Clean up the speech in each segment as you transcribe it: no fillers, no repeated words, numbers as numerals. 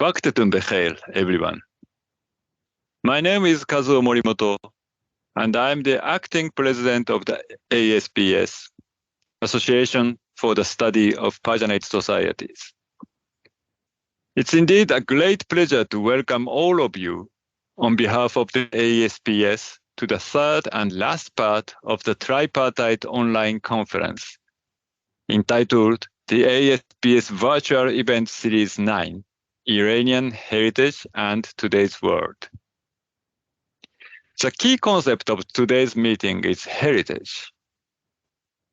Vaktetun Becheil, everyone. My name is Kazuo Morimoto, and I'm the acting president of the ASPS, Association for the Study of Paginate Societies. It's indeed a great pleasure to welcome all of you on behalf of the ASPS to the third and last part of the tripartite online conference entitled the ASPS Virtual Event Series 9, Iranian Heritage and Today's World. The key concept of today's meeting is heritage.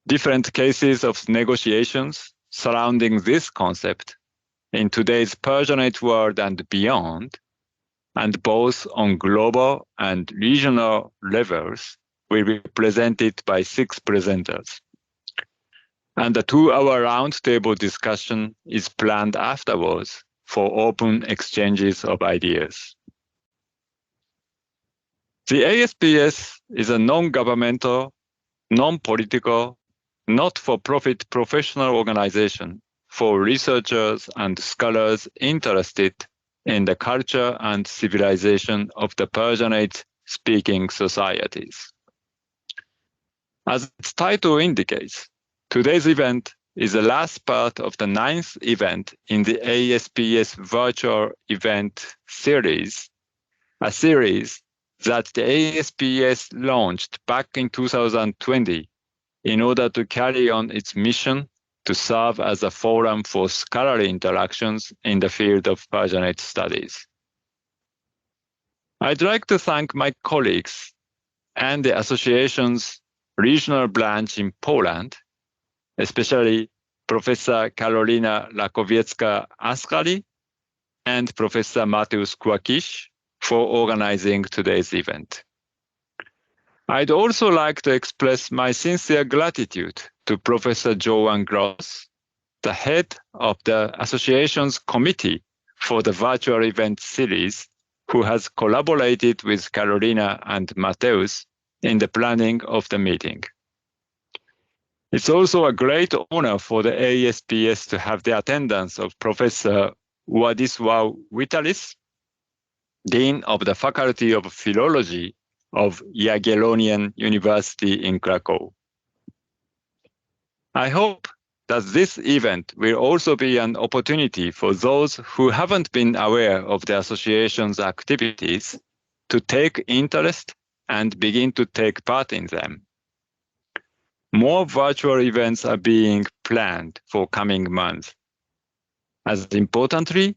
Different cases of negotiations surrounding this concept in today's Persianate world and beyond, and both on global and regional levels, will be presented by 6 presenters. And a 2-hour roundtable discussion is planned afterwards for open exchanges of ideas. The ASPS is a non-governmental, non-political, not-for-profit professional organization for researchers and scholars interested in the culture and civilization of the Persianate-speaking societies. As its title indicates, today's event is the last part of the 9th event in the ASPS Virtual Event Series, a series that the ASPS launched back in 2020 in order to carry on its mission to serve as a forum for scholarly interactions in the field of Persianate studies. I'd like to thank my colleagues and the association's regional branch in Poland, especially Professor Karolina Lakowiecka-Askali and Professor Mateusz Kłakisz, for organizing today's event. I'd also like to express my sincere gratitude to Professor Joan Gross, the head of the association's committee for the virtual event series, who has collaborated with Karolina and Mateusz in the planning of the meeting. It's also a great honor for the ASPS to have the attendance of Professor Władysław Witalis, Dean of the Faculty of Philology of Jagiellonian University in Krakow. I hope that this event will also be an opportunity for those who haven't been aware of the association's activities to take interest and begin to take part in them. More virtual events are being planned for coming months. As importantly,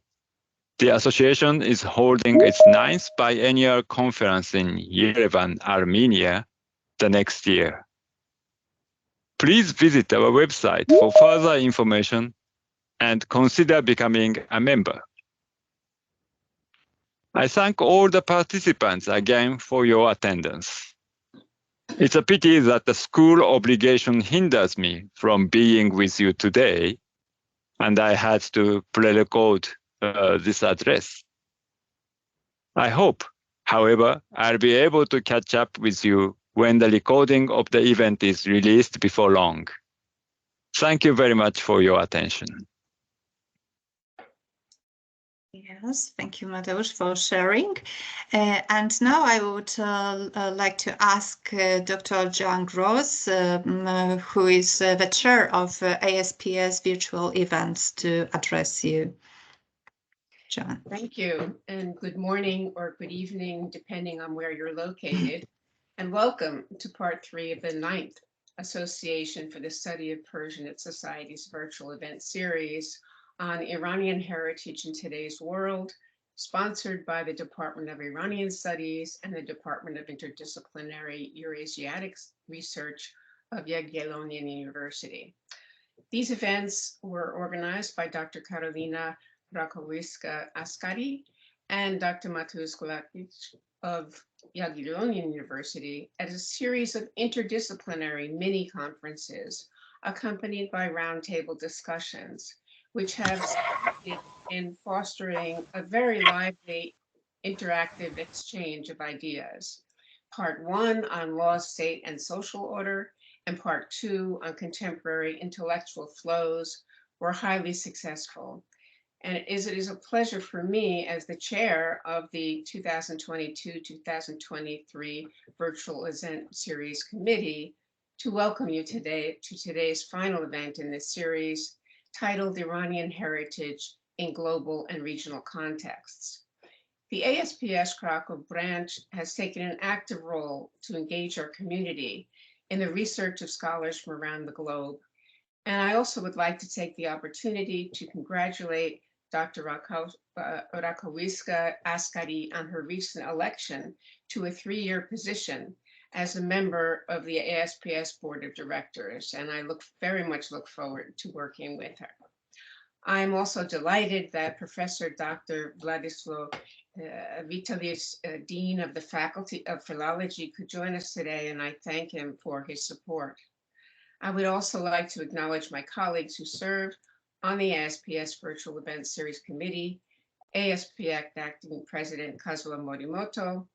the association is holding its 9th biennial conference in Yerevan, Armenia, the next year. Please visit our website for further information and consider becoming a member. I thank all the participants again for your attendance. It's a pity that the school obligation hinders me from being with you today, and I had to pre-record this address. I hope, however, I'll be able to catch up with you when the recording of the event is released before long. Thank you very much for your attention. Yes, thank you, Mateusz, for sharing. And now I would like to ask Dr. Joan Gross, who is the chair of ASPS Virtual Events, to address you. Joan. Thank you, and good morning or good evening, depending on where you're located. And welcome to part 3 of the 9th Association for the Study of Persianate Societies virtual event series on Iranian heritage in today's world, sponsored by the Department of Iranian Studies and the Department of Interdisciplinary Eurasiatic Research of Jagiellonian University. These events were organized by Dr. Karolina Lakowiecka-Askali and Dr. Mateusz Kłakisz of Jagiellonian University as a series of interdisciplinary mini conferences accompanied by roundtable discussions, which have succeeded in fostering a very lively interactive exchange of ideas. Part 1 on law, state, and social order, and part 2 on contemporary intellectual flows were highly successful. And it is a pleasure for me as the chair of the 2022-2023 Virtual Event Series Committee to welcome you today to today's final event in this series titled Iranian Heritage in Global and Regional Contexts. The ASPS Krakow branch has taken an active role to engage our community in the research of scholars from around the globe. And I also would like to take the opportunity to congratulate Dr. Rakowiecka Askari on her recent election to a 3-year position as a member of the ASPS Board of Directors, and I very much look forward to working with her. I'm also delighted that Professor Dr. Vladislav Vitalis, Dean of the Faculty of Philology, could join us today, and I thank him for his support. I would also like to acknowledge my colleagues who serve on the ASPS Virtual Event Series Committee, ASPS Acting President Kazuo Morimoto,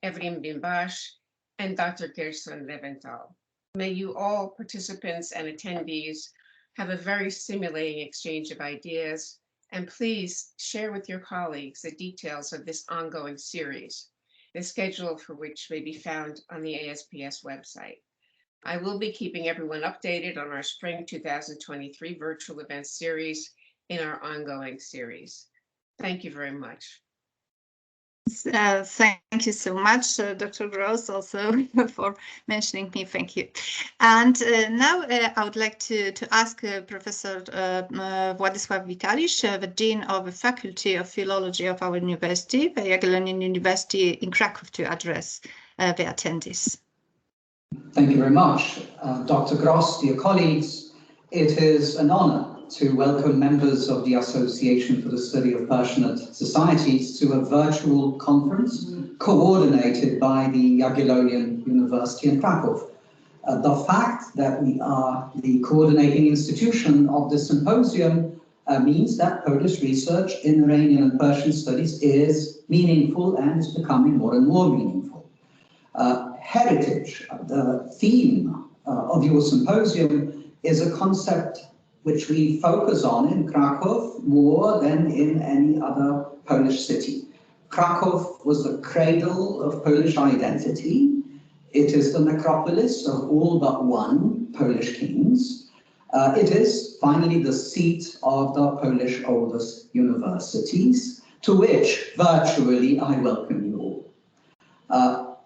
Evrim Bimbash, and Dr. Gerson Leventhal. May you all participants and attendees have a very stimulating exchange of ideas, and please share with your colleagues the details of this ongoing series, the schedule for which may be found on the ASPS website. I will be keeping everyone updated on our Spring 2023 virtual event series in our ongoing series. Thank you very much. Thank you so much, Dr. Gross, also for mentioning me. Thank you. And now I would like to ask Professor Władysław Witalis, the Dean of the Faculty of Philology of our university, the Jagiellonian University in Krakow, to address the attendees. Thank you very much, Dr. Gross, dear colleagues. It is an honor to welcome members of the Association for the Study of Persianate Societies to a virtual conference coordinated by the Jagiellonian University in Krakow. The fact that we are the coordinating institution of the symposium means that Polish research in Iranian and Persian studies is meaningful and is becoming more and more meaningful. Heritage, the theme of your symposium, is a concept which we focus on in Krakow more than in any other Polish city. Krakow was the cradle of Polish identity. It is the necropolis of all but one Polish kings. It is finally the seat of the Polish oldest universities, to which virtually I welcome you all.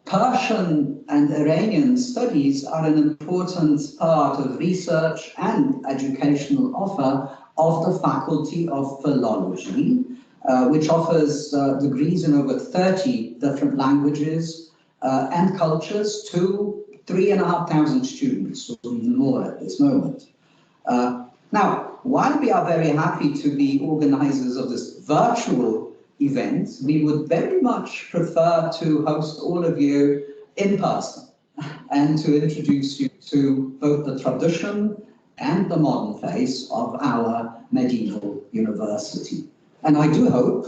Persian and Iranian studies are an important part of research and educational offer of the Faculty of Philology, which offers degrees in over 30 different languages and cultures to 3,500 students, or even more at this moment. Now, while we are very happy to be organizers of this virtual event, we would very much prefer to host all of you in person and to introduce you to both the tradition and the modern face of our medieval university. And I do hope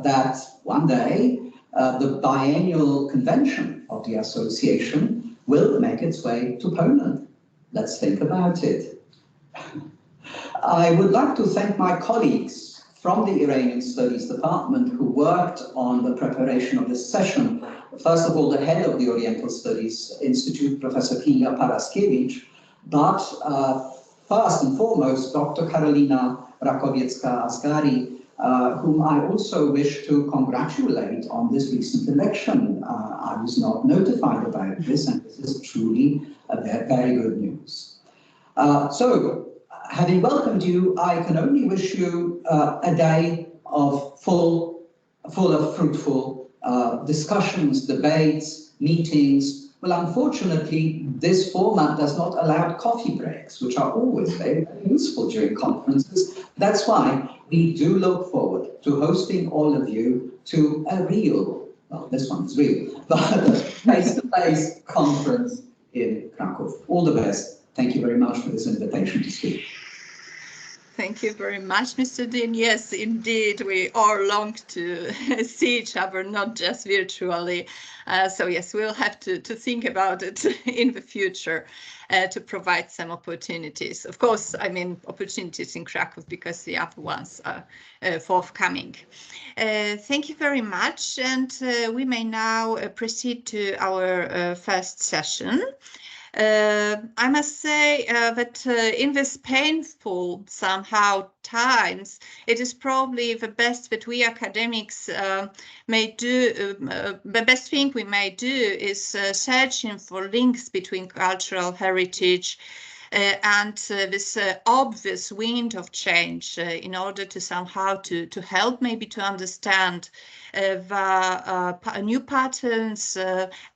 that one day the biennial convention of the association will make its way to Poland. Let's think about it. I would like to thank my colleagues from the Iranian Studies Department who worked on the preparation of this session. First of all, the head of the Oriental Studies Institute, Professor Kinga Paraskiewicz, but first and foremost, Dr. Karolina Rakowiecka Askari, whom I also wish to congratulate on this recent election. I was not notified about this, and this is truly a very good news. So, having welcomed you, I can only wish you a day of full of fruitful discussions, debates, meetings. Well, unfortunately, this format does not allow coffee breaks, which are always very, very useful during conferences. That's why we do look forward to hosting all of you to a real, well, this one is real, but face-to-face conference in Krakow. All the best. Thank you very much for this invitation to speak. Thank you very much, Mr. Dean. Yes, indeed, we all long to see each other, not just virtually. So yes, we'll have to think about it in the future to provide some opportunities. Of course, I mean, opportunities in Krakow because the other ones are forthcoming. Thank you very much. And we may now proceed to our first session. I must say that in this painful somehow times, it is probably the best that we academics may do. The best thing we may do is searching for links between cultural heritage and this obvious wind of change in order to somehow to help maybe to understand the new patterns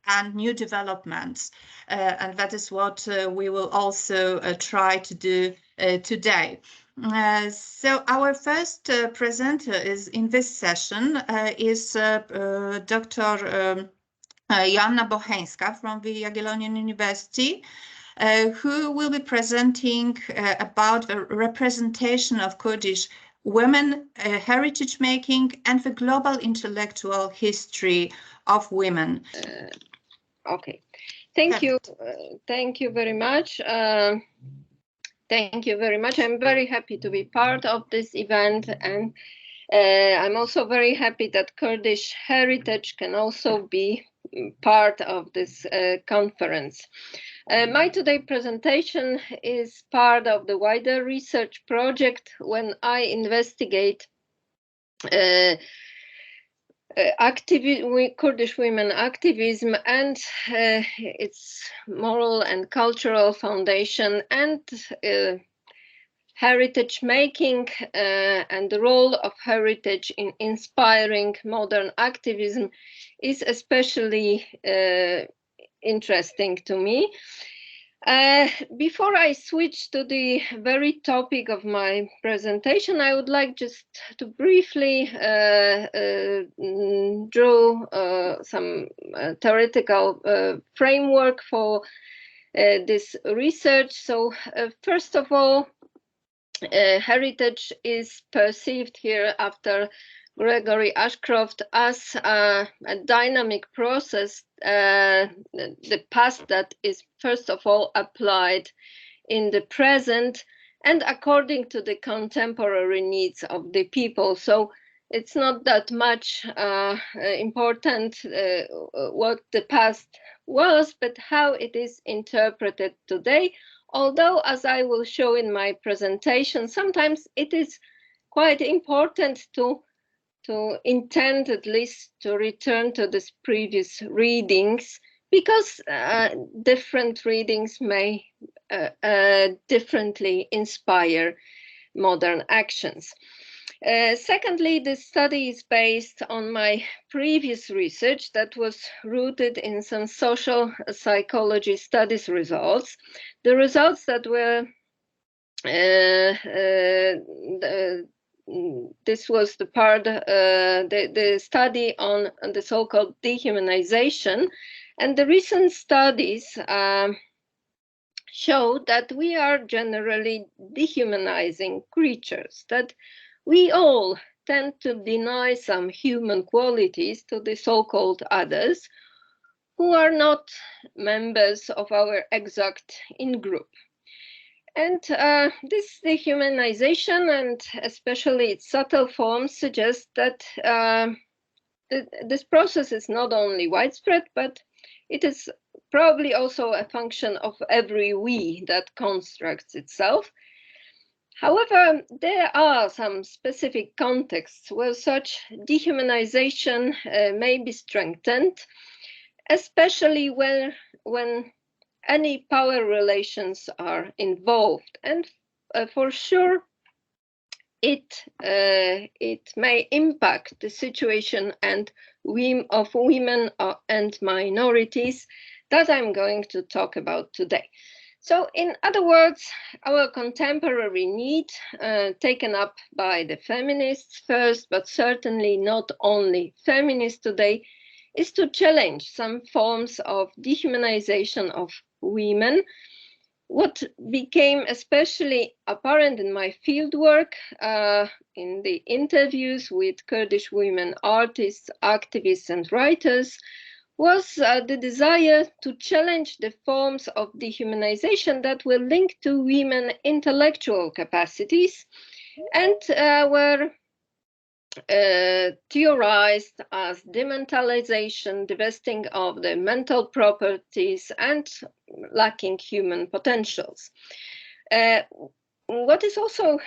and new developments. And that is what we will also try to do today. So our first presenter is in this session is Dr. Joanna Bocheńska from the Jagiellonian University, who will be presenting about the representation of Kurdish women, heritage making, and the global intellectual history of women. Okay, thank you. Thank you very much. Thank you very much. I'm very happy to be part of this event, and I'm also very happy that Kurdish heritage can also be part of this conference. My today presentation is part of the wider research project when I investigate Kurdish women activism and its moral and cultural foundation and heritage making and the role of heritage in inspiring modern activism is especially interesting to me. Before I switch to the very topic of my presentation, I would like just to briefly draw some theoretical framework for this research. So first of all, heritage is perceived here after Gregory Ashcroft as a dynamic process, the past that is first of all applied in the present and according to the contemporary needs of the people. So it's not that much important what the past was, but how it is interpreted today. Although, as I will show in my presentation, sometimes it is quite important to intend at least to return to these previous readings, because different readings may differently inspire modern actions. Secondly, this study is based on my previous research that was rooted in some social psychology studies results. The results that were this was the part, the study on the so-called dehumanization, and the recent studies show that we are generally dehumanizing creatures, that we all tend to deny some human qualities to the so-called others who are not members of our exact in-group. And this dehumanization, and especially its subtle forms, suggest that this process is not only widespread, but it is probably also a function of every we that constructs itself. However, there are some specific contexts where such dehumanization may be strengthened, especially when any power relations are involved, and for sure it may impact the situation and of women and minorities that I'm going to talk about today. So in other words, our contemporary need, taken up by the feminists first, but certainly not only feminists today, is to challenge some forms of dehumanization of women, What became especially apparent in my fieldwork, in the interviews with Kurdish women artists, activists, and writers, was the desire to challenge the forms of dehumanization that were linked to women's intellectual capacities and were theorized as dementalization, divesting of the mental properties, and lacking human potentials. What is also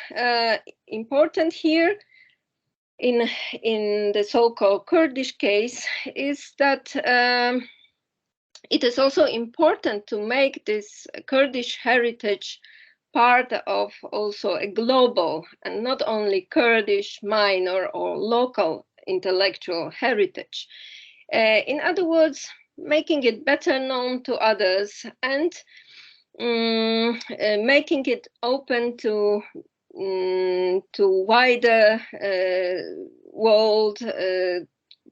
important here in the so-called Kurdish case is that it is also important to make this Kurdish heritage part of also a global and not only Kurdish minor or local intellectual heritage. In other words, making it better known to others and making it open to wider world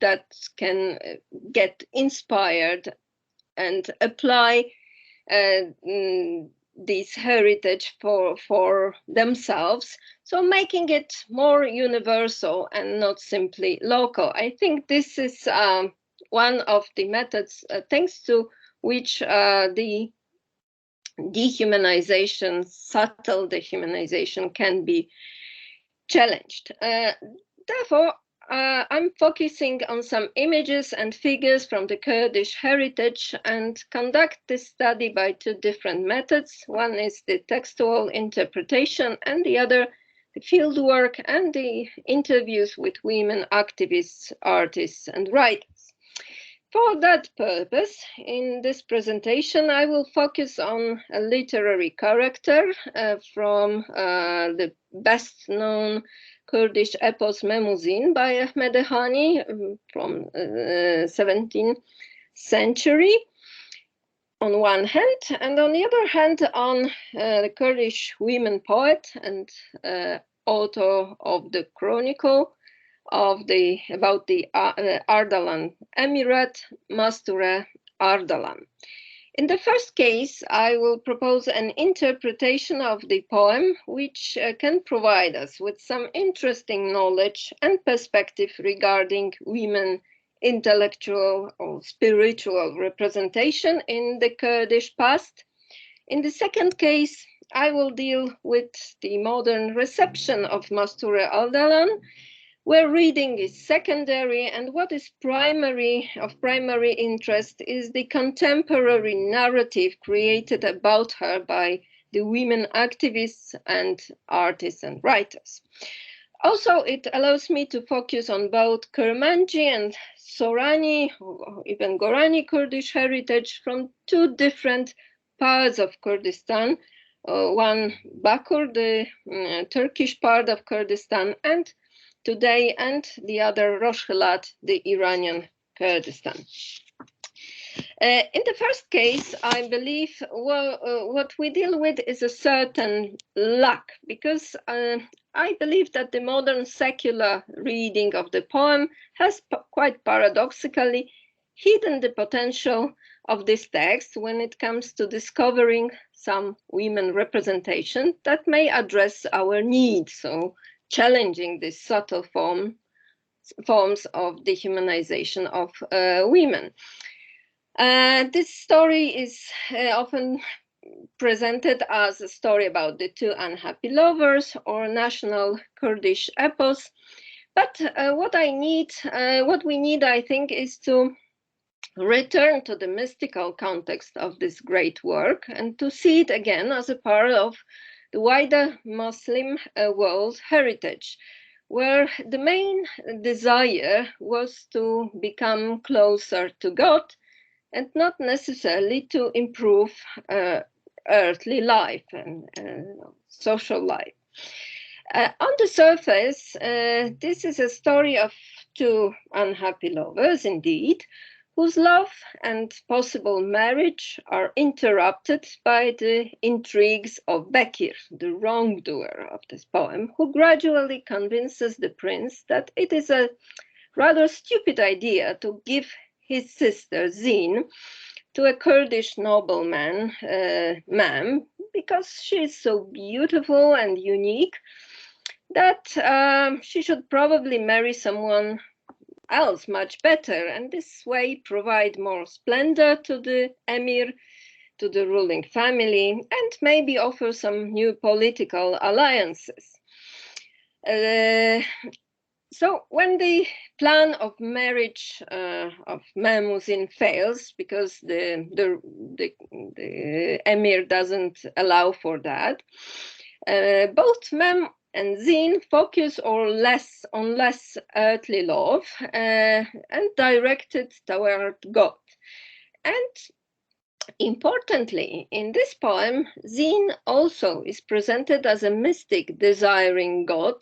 that can get inspired and apply this heritage for themselves, so making it more universal and not simply local. I think this is one of the methods thanks to which the dehumanization, subtle dehumanization, can be challenged. Therefore, I'm focusing on some images and figures from the Kurdish heritage and conduct this study by two different methods. One is the textual interpretation and the other the fieldwork and the interviews with women activists, artists, and writers. For that purpose, in this presentation, I will focus on a literary character from the best known Kurdish epos Memuzin by Ahmed Ehani from 17th century on one hand, and on the other hand on the Kurdish women poet and author of the chronicle about the Ardalan Emirate, Mastura Ardalan. In the first case, I will propose an interpretation of the poem which can provide us with some interesting knowledge and perspective regarding women intellectual or spiritual representation in the Kurdish past. In the second case, I will deal with the modern reception of Mastura Ardalan, where reading is secondary and what is of primary interest is the contemporary narrative created about her by the women activists and artists and writers. Also, it allows me to focus on both Kermanji and Sorani, or even Gorani Kurdish heritage from two different parts of Kurdistan, one Bakur, the Turkish part of Kurdistan, and today, and the other Rojhelat, the Iranian Kurdistan. In the first case, I believe what we deal with is a certain lack, because I believe that the modern secular reading of the poem has quite paradoxically hidden the potential of this text when it comes to discovering some women representation that may address our needs, so challenging these subtle forms of dehumanization of women. This story is often presented as a story about the two unhappy lovers or national Kurdish epos. But what we need, I think, is to return to the mystical context of this great work and to see it again as a part of the wider Muslim world heritage, where the main desire was to become closer to God and not necessarily to improve earthly life and social life. On the surface, this is a story of two unhappy lovers, indeed, whose love and possible marriage are interrupted by the intrigues of Bekir, the wrongdoer of this poem, who gradually convinces the prince that it is a rather stupid idea to give his sister Zin to a Kurdish nobleman, Mem, because she is so beautiful and unique that she should probably marry someone else much better, and this way provide more splendor to the emir, to the ruling family, and maybe offer some new political alliances. So when the plan of marriage of Mehmusin fails, because the emir doesn't allow for that, both Mem and Zin focus on less earthly love and directed toward God. And importantly, in this poem, Zin also is presented as a mystic desiring God,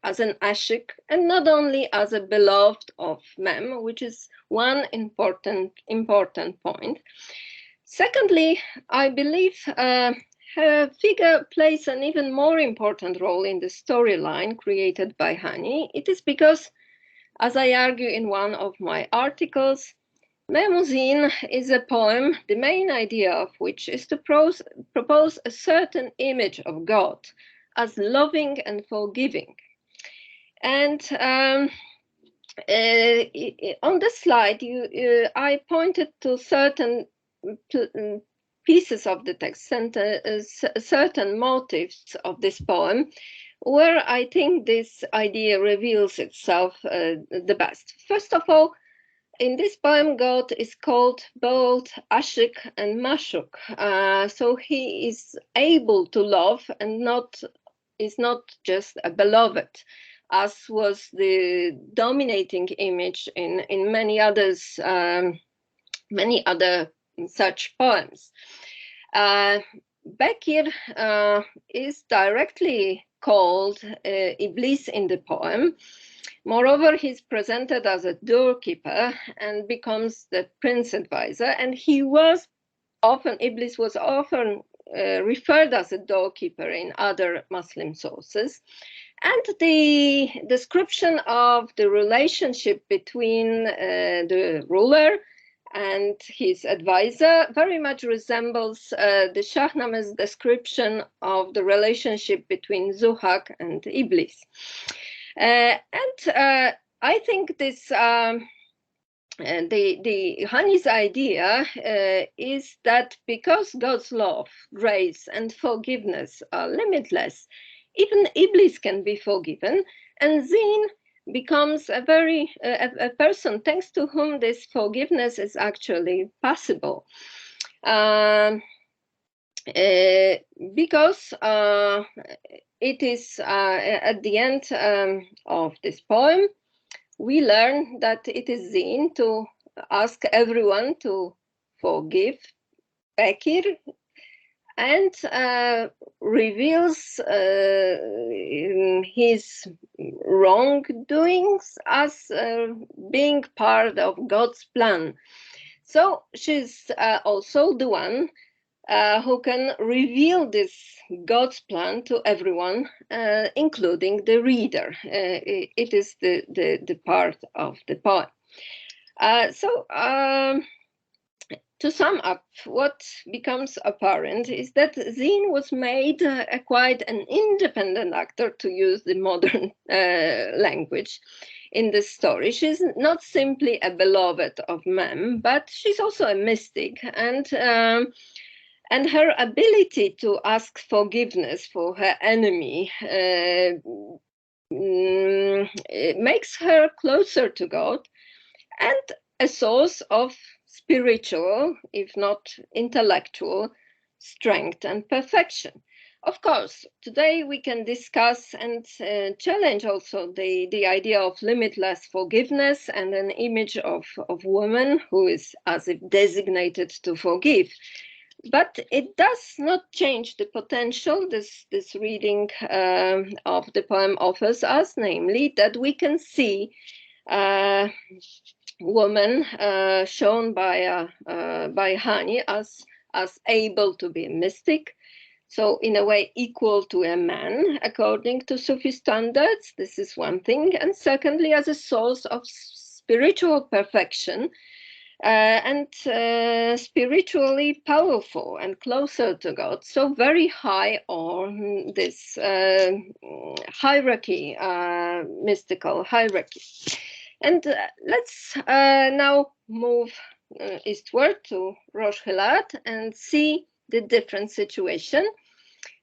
as an ashik, and not only as a beloved of Mem, which is one important point. Secondly, I believe her figure plays an even more important role in the storyline created by Hani. It is because, as I argue in one of my articles, Mehmusin is a poem, the main idea of which is to propose a certain image of God as loving and forgiving. And on the slide, I pointed to certain pieces of the text, certain motifs of this poem, where I think this idea reveals itself the best. First of all, in this poem, God is called both Ashik and Mashuk. So he is able to love and is not just a beloved, as was the dominating image in many others, many other such poems. Bekir is directly called Iblis in the poem. Moreover, he's presented as a doorkeeper and becomes the prince advisor, and Iblis was often referred as a doorkeeper in other Muslim sources. And the description of the relationship between the ruler and his advisor very much resembles the Shahname's description of the relationship between Zuhak and Iblis. I think this the Hani's idea is that because God's love, grace, and forgiveness are limitless, even Iblis can be forgiven, and Zin becomes a person thanks to whom this forgiveness is actually possible. Because it is at the end of this poem, we learn that it is Zin to ask everyone to forgive Bekir, and reveals his wrongdoings as being part of God's plan. So she's also the one who can reveal this God's plan to everyone, including the reader. It is the part of the poem. To sum up, what becomes apparent is that Zin was made quite an independent actor, to use the modern language, in this story. She's not simply a beloved of Mem, but she's also a mystic, and her ability to ask forgiveness for her enemy makes her closer to God and a source of spiritual, if not intellectual, strength and perfection. Of course, today we can discuss and challenge also the idea of limitless forgiveness and an image of woman who is as if designated to forgive. But it does not change the potential this reading of the poem offers us, namely that we can see woman shown by Hani as able to be a mystic, so in a way equal to a man according to Sufi standards. This is one thing, and secondly, as a source of spiritual perfection, and spiritually powerful and closer to God. So very high on this hierarchy, mystical hierarchy. And let's now move eastward to Rosh Hilat and see the different situation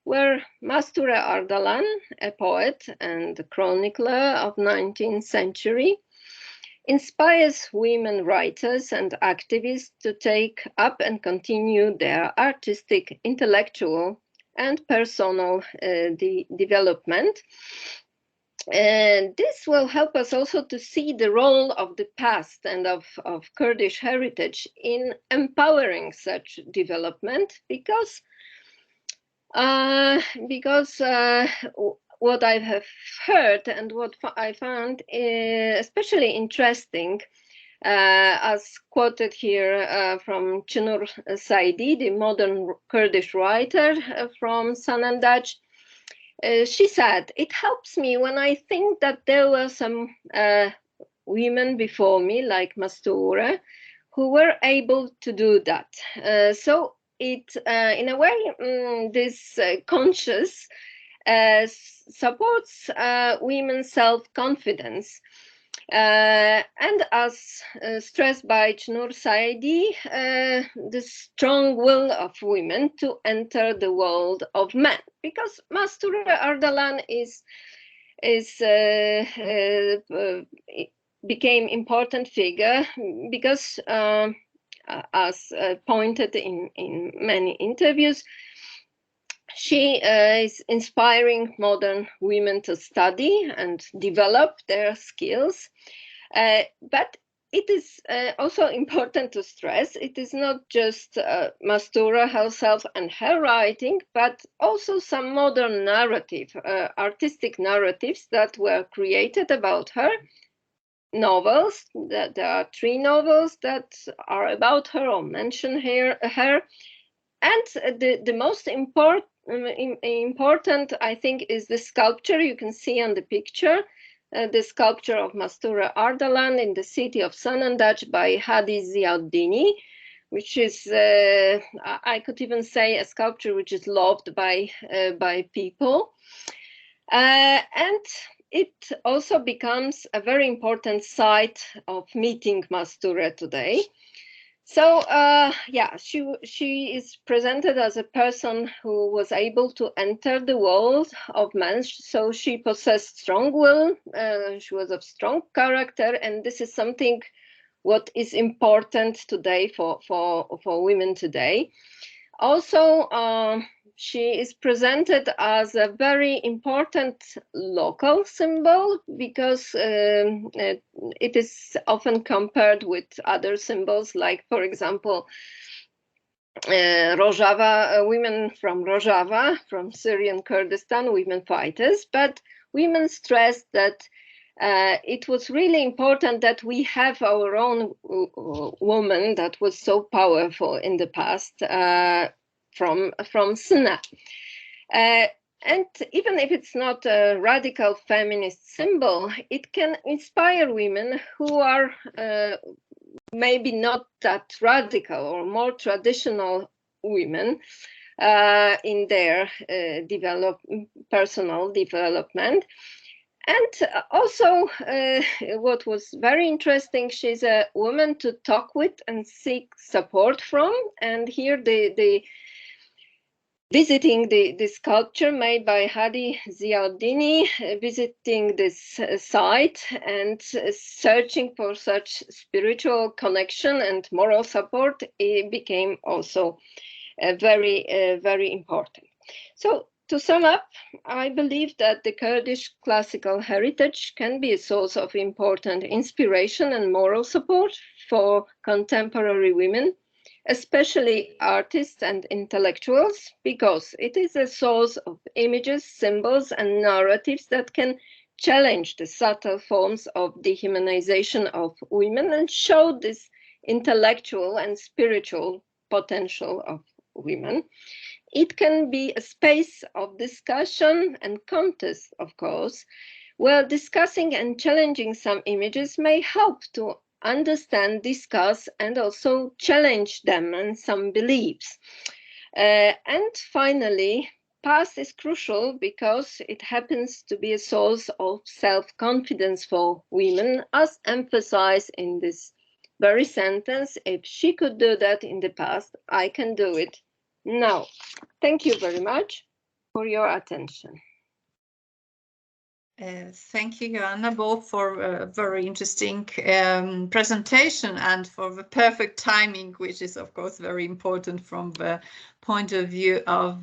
where Mastura Ardalan, a poet and chronicler of 19th century, inspires women writers and activists to take up and continue their artistic, intellectual, and personal development. And this will help us also to see the role of the past and of Kurdish heritage in empowering such development, because what I have heard and what I found especially interesting, as quoted here from Chinur Saidi, the modern Kurdish writer from Sanandaj, she said, "It helps me when I think that there were some women before me, like Mastura, who were able to do that." So it, in a way, this conscious supports women's self-confidence. And as stressed by Chinur Saidi, the strong will of women to enter the world of men, because Mastura Ardalan became important figure because, as pointed in many interviews, she is inspiring modern women to study and develop their skills. But it is also important to stress, it is not just Mastura herself and her writing, but also some modern narrative, artistic narratives that were created about her. Novels, that there are 3 novels that are about her or mention her. And the most important, I think, is the sculpture you can see on the picture, the sculpture of Mastura Ardalan in the city of Sanandaj by Hadi Ziauddini, which is, I could even say, a sculpture which is loved by people. And it also becomes a very important site of meeting Mastura today. So yeah, she is presented as a person who was able to enter the world of men. So she possessed strong will. She was of strong character, and this is something what is important today for women today. Also, she is presented as a very important local symbol because it is often compared with other symbols, like, for example, Rojava, women from Rojava, from Syrian Kurdistan, women fighters. But women stressed that it was really important that we have our own woman that was so powerful in the past, from Sina. And even if it's not a radical feminist symbol, it can inspire women who are maybe not that radical or more traditional women in their personal development. And also, what was very interesting, she's a woman to talk with and seek support from. And here the visiting the sculpture made by Hadi Ziauddini, visiting this site and searching for such spiritual connection and moral support, it became also very important. So to sum up, I believe that the Kurdish classical heritage can be a source of important inspiration and moral support for contemporary women, especially artists and intellectuals, because it is a source of images, symbols, and narratives that can challenge the subtle forms of dehumanization of women and show this intellectual and spiritual potential of women. It can be a space of discussion and contest, of course, where discussing and challenging some images may help to understand, discuss, and also challenge them and some beliefs. And finally, past is crucial because it happens to be a source of self-confidence for women, as emphasized in this very sentence. If she could do that in the past, I can do it now. Thank you very much for your attention. Thank you, Joanna, both for a very interesting presentation and for the perfect timing, which is, of course, very important from the point of view of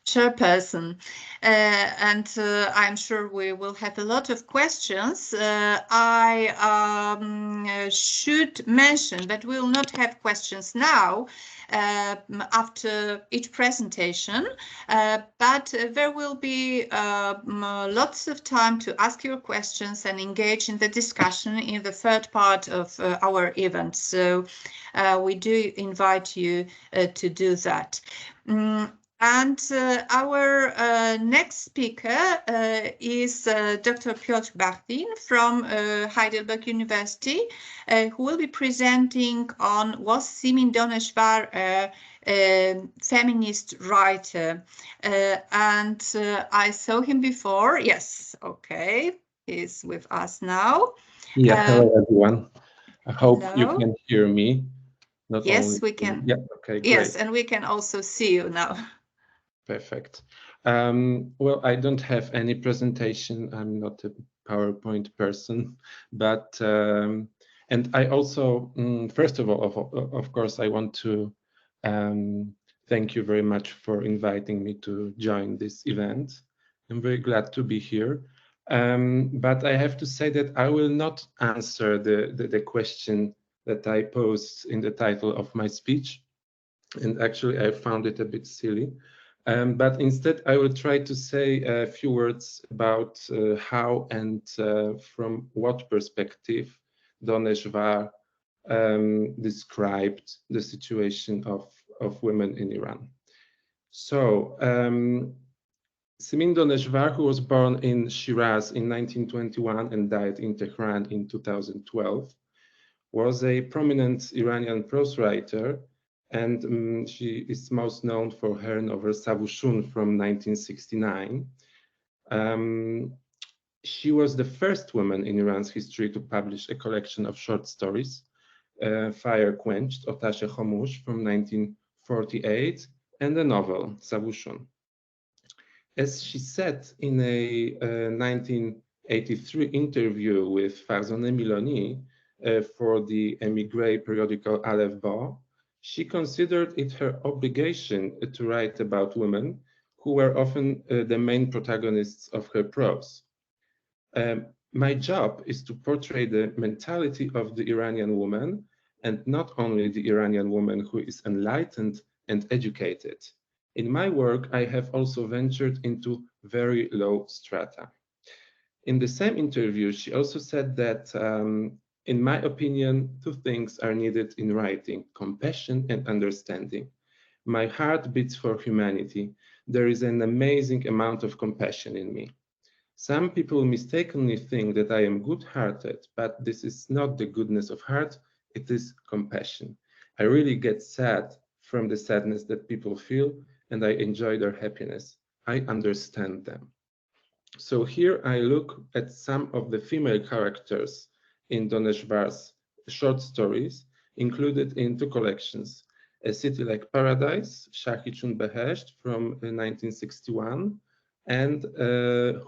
chairperson. And I'm sure we will have a lot of questions. I should mention that we will not have questions now after each presentation, but there will be lots of time to ask your questions and engage in the discussion in the third part of our event. So we do invite you to do that. And our next speaker is Dr. Piotr Bartin from Heidelberg University, who will be presenting on was Simin Doneshvar a feminist writer. And I saw him before. Yes, okay, he's with us now. Yeah, hello everyone. I hope hello. you can hear me. Not yes, only... we can. Yeah, okay, great. Yes, and we can also see you now. Perfect. Well, I don't have any presentation. I'm not a PowerPoint person, but and I also, first of all, of course, I want to thank you very much for inviting me to join this event. I'm very glad to be here. But I have to say that I will not answer the question that I posed in the title of my speech. And actually, I found it a bit silly. But instead, I will try to say a few words about how and from what perspective Doneshvar described the situation of women in Iran. So, Simin Doneshvar, who was born in Shiraz in 1921 and died in Tehran in 2012, was a prominent Iranian prose writer, and she is most known for her novel Savushun from 1969. She was the first woman in Iran's history to publish a collection of short stories, Fire Quenched, Otashe Khomush from 1948, and a novel, Savushun. As she said in a 1983 interview with Farzaneh Milani for the émigré periodical Aleph Ba, she considered it her obligation to write about women who were often the main protagonists of her prose. My job is to portray the mentality of the Iranian woman, and not only the Iranian woman who is enlightened and educated. In my work, I have also ventured into very low strata. In the same interview, she also said that, in my opinion, two things are needed in writing: compassion and understanding. My heart beats for humanity. There is an amazing amount of compassion in me. Some people mistakenly think that I am good-hearted, but this is not the goodness of heart, it is compassion. I really get sad from the sadness that people feel, and I enjoy their happiness. I understand them. So here I look at some of the female characters in Doneshvar's short stories, included in two collections: A City Like Paradise, Shahichun Behesht from 1961, and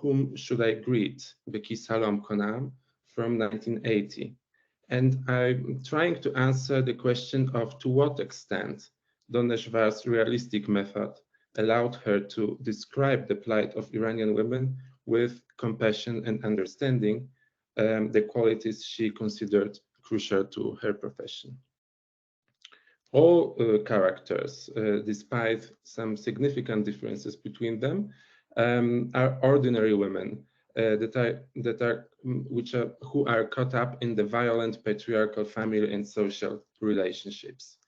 Whom Should I Greet, Beki Salam Konam from 1980. And I'm trying to answer the question of to what extent Doneshvar's realistic method allowed her to describe the plight of Iranian women with compassion and understanding, the qualities she considered crucial to her profession. All characters, despite some significant differences between them, are ordinary women who are caught up in the violent patriarchal family and social relationships.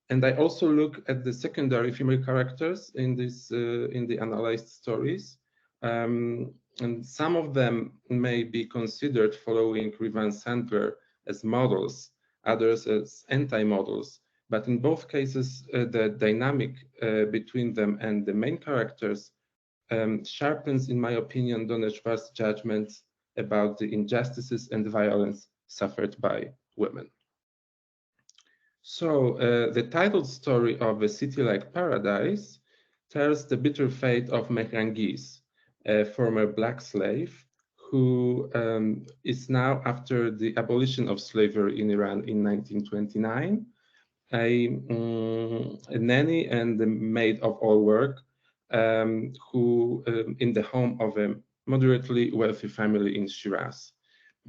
And I also look at the secondary female characters in the analyzed stories, and some of them may be considered following Rivan Sandler as models, others as anti-models. But in both cases, the dynamic between them and the main characters sharpens, in my opinion, Doneshvar's judgments about the injustices and violence suffered by women. So the title story of A City Like Paradise tells the bitter fate of Mehrangiz, a former black slave who is now, after the abolition of slavery in Iran in 1929, a nanny and a maid of all work who in the home of a moderately wealthy family in Shiraz.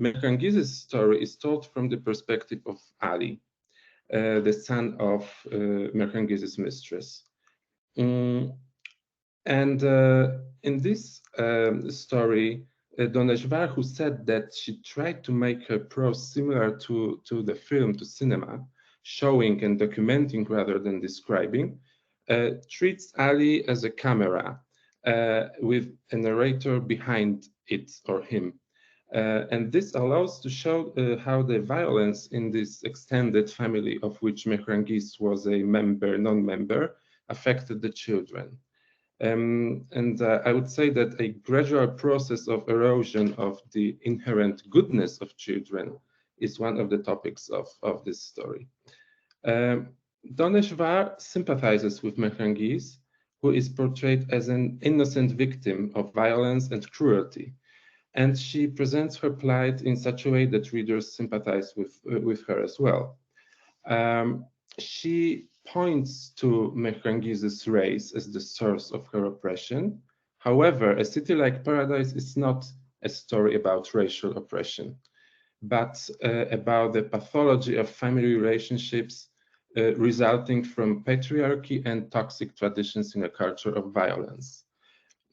Mehrangiz's story is told from the perspective of Ali, the son of Mehrangiz's mistress. And in this story, Doneshvar, who said that she tried to make her prose similar to the film, to cinema, showing and documenting rather than describing, treats Ali as a camera with a narrator behind it or him. And this allows to show how the violence in this extended family, of which Mehrangiz was a non-member, affected the children. I would say that a gradual process of erosion of the inherent goodness of children is one of the topics of this story. Doneshvar sympathizes with Mehrangiz, who is portrayed as an innocent victim of violence and cruelty, and she presents her plight in such a way that readers sympathize with her as well. She points to Mehrangiz's race as the source of her oppression. However, A City Like Paradise is not a story about racial oppression, but about the pathology of family relationships resulting from patriarchy and toxic traditions in a culture of violence.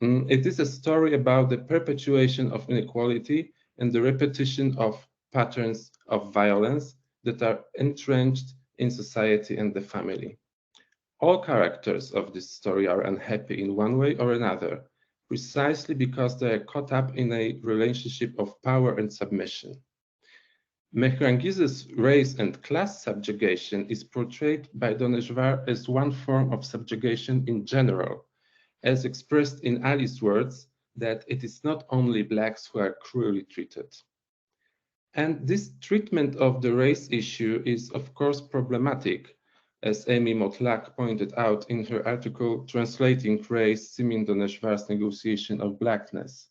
It is a story about the perpetuation of inequality and the repetition of patterns of violence that are entrenched in society and the family. All characters of this story are unhappy in one way or another, precisely because they are caught up in a relationship of power and submission. Mehrangiz's race and class subjugation is portrayed by Doneshvar as one form of subjugation in general, as expressed in Ali's words that it is not only blacks who are cruelly treated. And this treatment of the race issue is, of course, problematic, as Amy Motlak pointed out in her article Translating Race, Simin Doneshvar's Negotiation of Blackness.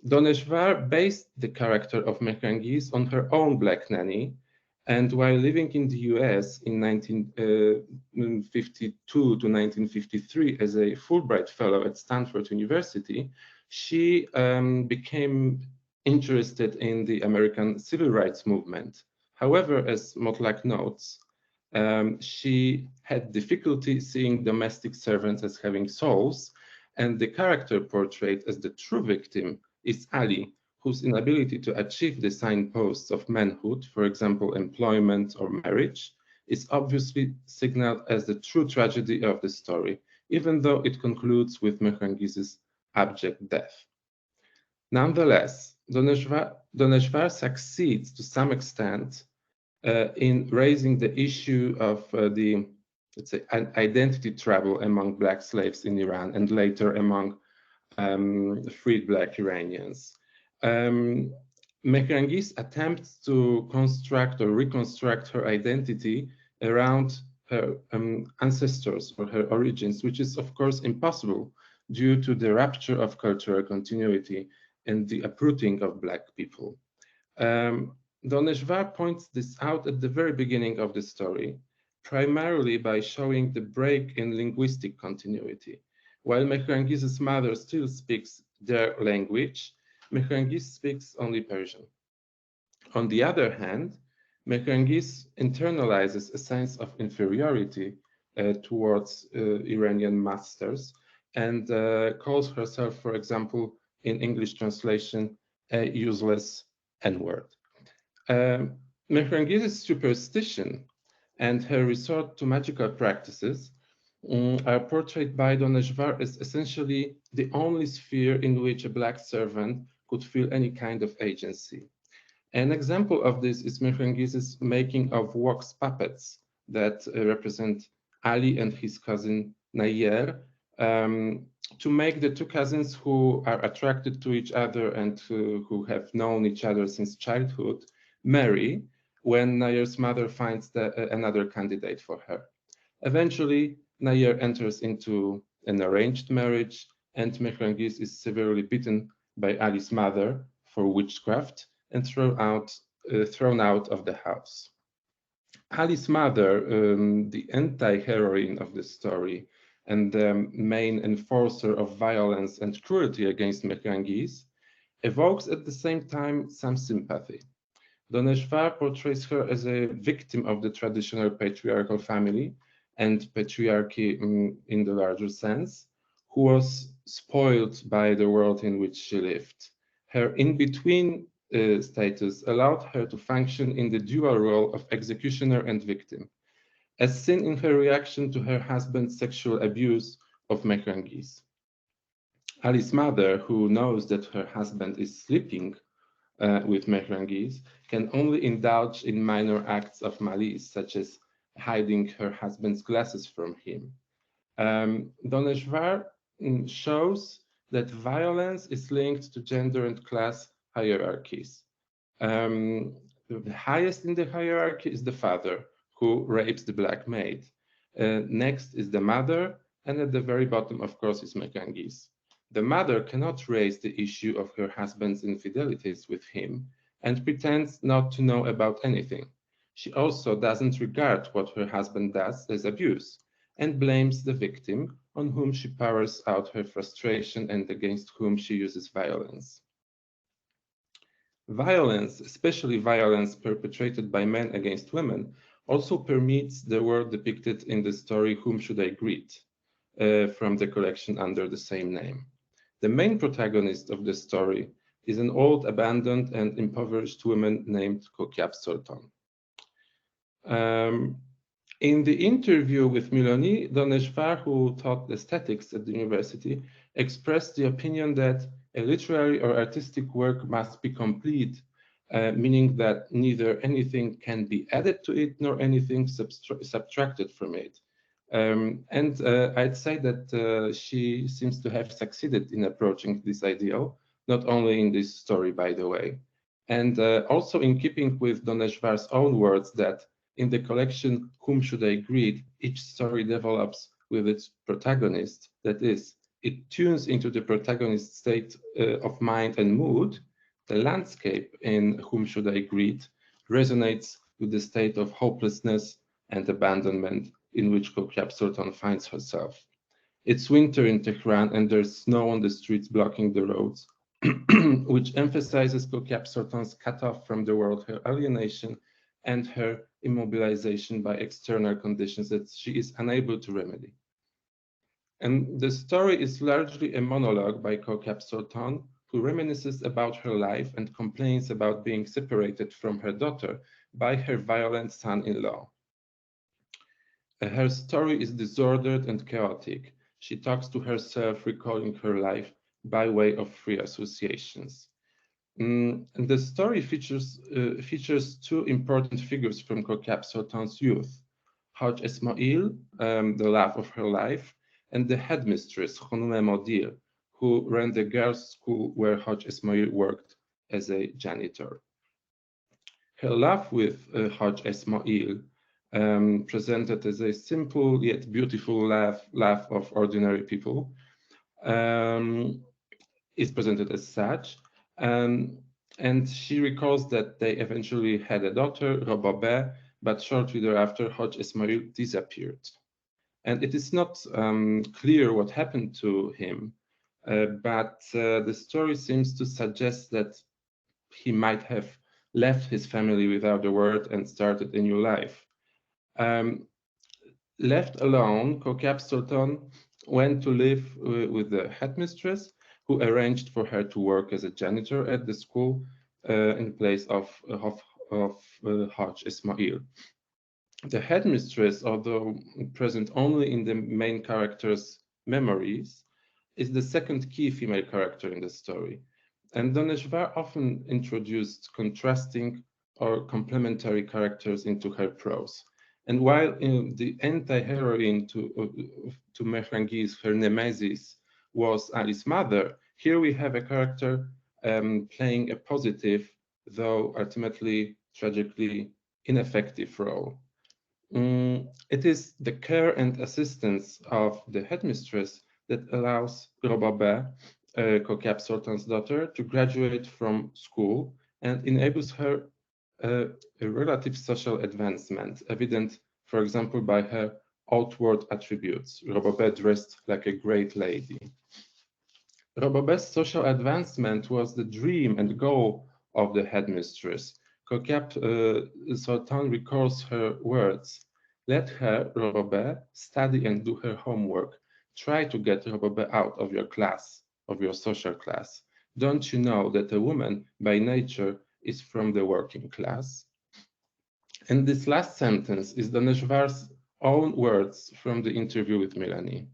Doneshvar based the character of Mehrangiz on her own black nanny, and while living in the US in 1952 to 1953 as a Fulbright Fellow at Stanford University, she became interested in the American civil rights movement. However, as Motlak notes, she had difficulty seeing domestic servants as having souls, and the character portrayed as the true victim is Ali, whose inability to achieve the signposts of manhood, for example, employment or marriage, is obviously signaled as the true tragedy of the story, even though it concludes with Mehrangiz's abject death. Nonetheless, Doneshvar succeeds to some extent in raising the issue of the, let's say, an identity trouble among black slaves in Iran and later among freed black Iranians. Mehrangiz attempts to construct or reconstruct her identity around her ancestors or her origins, which is of course impossible due to the rupture of cultural continuity and the uprooting of black people. Doneshvar points this out at the very beginning of the story, primarily by showing the break in linguistic continuity. While Mehrangiz's mother still speaks their language, Mehrangiz speaks only Persian. On the other hand, Mehrangiz internalizes a sense of inferiority towards Iranian masters and calls herself, for example, in English translation, a useless N-word. Mehrangiz's superstition and her resort to magical practices are portrayed by Doneshvar as essentially the only sphere in which a black servant could feel any kind of agency. An example of this is Mehrangi's making of wax puppets that represent Ali and his cousin Nayer, to make the two cousins who are attracted to each other and who have known each other since childhood marry when Nayer's mother finds another candidate for her. Eventually, Nayer enters into an arranged marriage, and Mehrangiz is severely beaten by Ali's mother for witchcraft and thrown out of the house. Ali's mother, the anti-heroine of the story and the main enforcer of violence and cruelty against Mehrangiz, evokes at the same time some sympathy. Doneshvar portrays her as a victim of the traditional patriarchal family and patriarchy in the larger sense, who was spoiled by the world in which she lived. Her in-between status allowed her to function in the dual role of executioner and victim, as seen in her reaction to her husband's sexual abuse of Mehrangiz. Ali's mother, who knows that her husband is sleeping with Mehrangiz, can only indulge in minor acts of malice, such as hiding her husband's glasses from him. Doneshvar shows that violence is linked to gender and class hierarchies. The highest in the hierarchy is the father, who rapes the black maid. Next is the mother, and at the very bottom, of course, is Mehrangiz. The mother cannot raise the issue of her husband's infidelities with him and pretends not to know about anything. She also doesn't regard what her husband does as abuse and blames the victim, on whom she pours out her frustration and against whom she uses violence. Violence, especially violence perpetrated by men against women, also permeates the world depicted in the story Whom Should I Greet? From the collection under the same name. The main protagonist of the story is an old, abandoned, and impoverished woman named Kokyab Sultan. In the interview with Miloni, Doneshvar, who taught aesthetics at the university, expressed the opinion that a literary or artistic work must be complete, meaning that neither anything can be added to it nor anything subtracted from it. I'd say that she seems to have succeeded in approaching this ideal, not only in this story, by the way, and also in keeping with Doneshvar's own words that in the collection Whom Should I Greet, each story develops with its protagonist. That is, it tunes into the protagonist's state of mind and mood. The landscape in Whom Should I Greet resonates with the state of hopelessness and abandonment in which Kokyab Sultan finds herself. It's winter in Tehran and there's snow on the streets blocking the roads, which emphasizes Kokyab Sultan's cut off from the world, her alienation, and her immobilization by external conditions that she is unable to remedy. And the story is largely a monologue by Kokyab Sultan, who reminisces about her life and complains about being separated from her daughter by her violent son-in-law. Her story is disordered and chaotic. She talks to herself, recalling her life by way of free associations. And the story features two important figures from Kokyab Sultan's youth, Haj Esmail, the love of her life, and the headmistress, Khanume Modir, who ran the girls' school where Haj Esmail worked as a janitor. Her love with Haj Esmail, presented as a simple yet beautiful laugh of ordinary people, is presented as such. And she recalls that they eventually had a daughter, Robabe, but shortly thereafter, Haj Esmail disappeared. And it is not clear what happened to him, but the story seems to suggest that he might have left his family without a word and started a new life. Left alone, Kokyab Sultan went to live with the headmistress, who arranged for her to work as a janitor at the school in place of Haj Esmail. The headmistress, although present only in the main character's memories, is the second key female character in the story. And Doneshvar often introduced contrasting or complementary characters into her prose. And while the anti-heroine to Mehrangi's, her nemesis, was Ali's mother, here we have a character playing a positive, though ultimately tragically ineffective role. It is the care and assistance of the headmistress that allows Robabe, Kokab Sultan's daughter, to graduate from school and enables her a relative social advancement, evident, for example, by her outward attributes. Robabe dressed like a great lady. Robabe's social advancement was the dream and goal of the headmistress. Kokab Sultan recalls her words: "Let her, Robabe, study and do her homework. Try to get Robabe out of your class, of your social class. Don't you know that a woman by nature is from the working class?" And this last sentence is Doneshvar's own words from the interview with Melanie.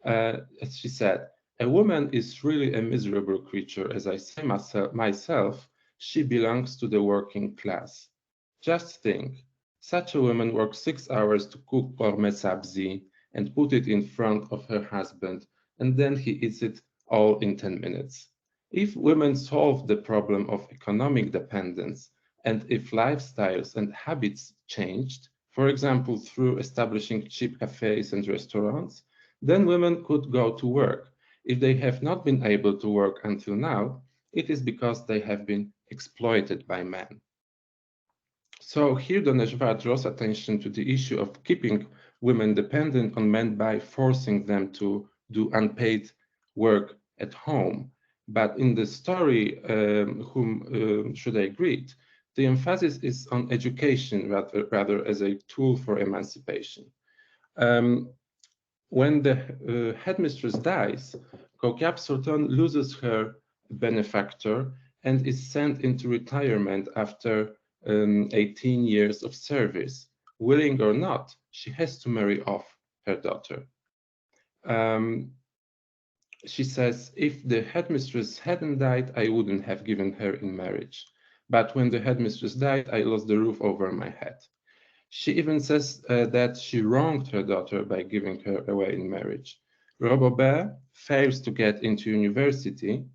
As she said, "A woman is really a miserable creature. As I say myself, she belongs to the working class. Just think, such a woman works 6 hours to cook korme sabzi and put it in front of her husband, and then he eats it all in 10 minutes. If women solve the problem of economic dependence, and if lifestyles and habits changed, for example, through establishing cheap cafes and restaurants, then women could go to work. If they have not been able to work until now, it is because they have been exploited by men." So here Doneshvar draws attention to the issue of keeping women dependent on men by forcing them to do unpaid work at home. But in the story, Whom Should I Greet?, the emphasis is on education rather as a tool for emancipation. When the headmistress dies, Kokab Sultan loses her benefactor and is sent into retirement after 18 years of service. Willing or not, she has to marry off her daughter. She says, "If the headmistress hadn't died, I wouldn't have given her in marriage. But when the headmistress died, I lost the roof over my head." She even says that she wronged her daughter by giving her away in marriage. Robabe fails to get into university,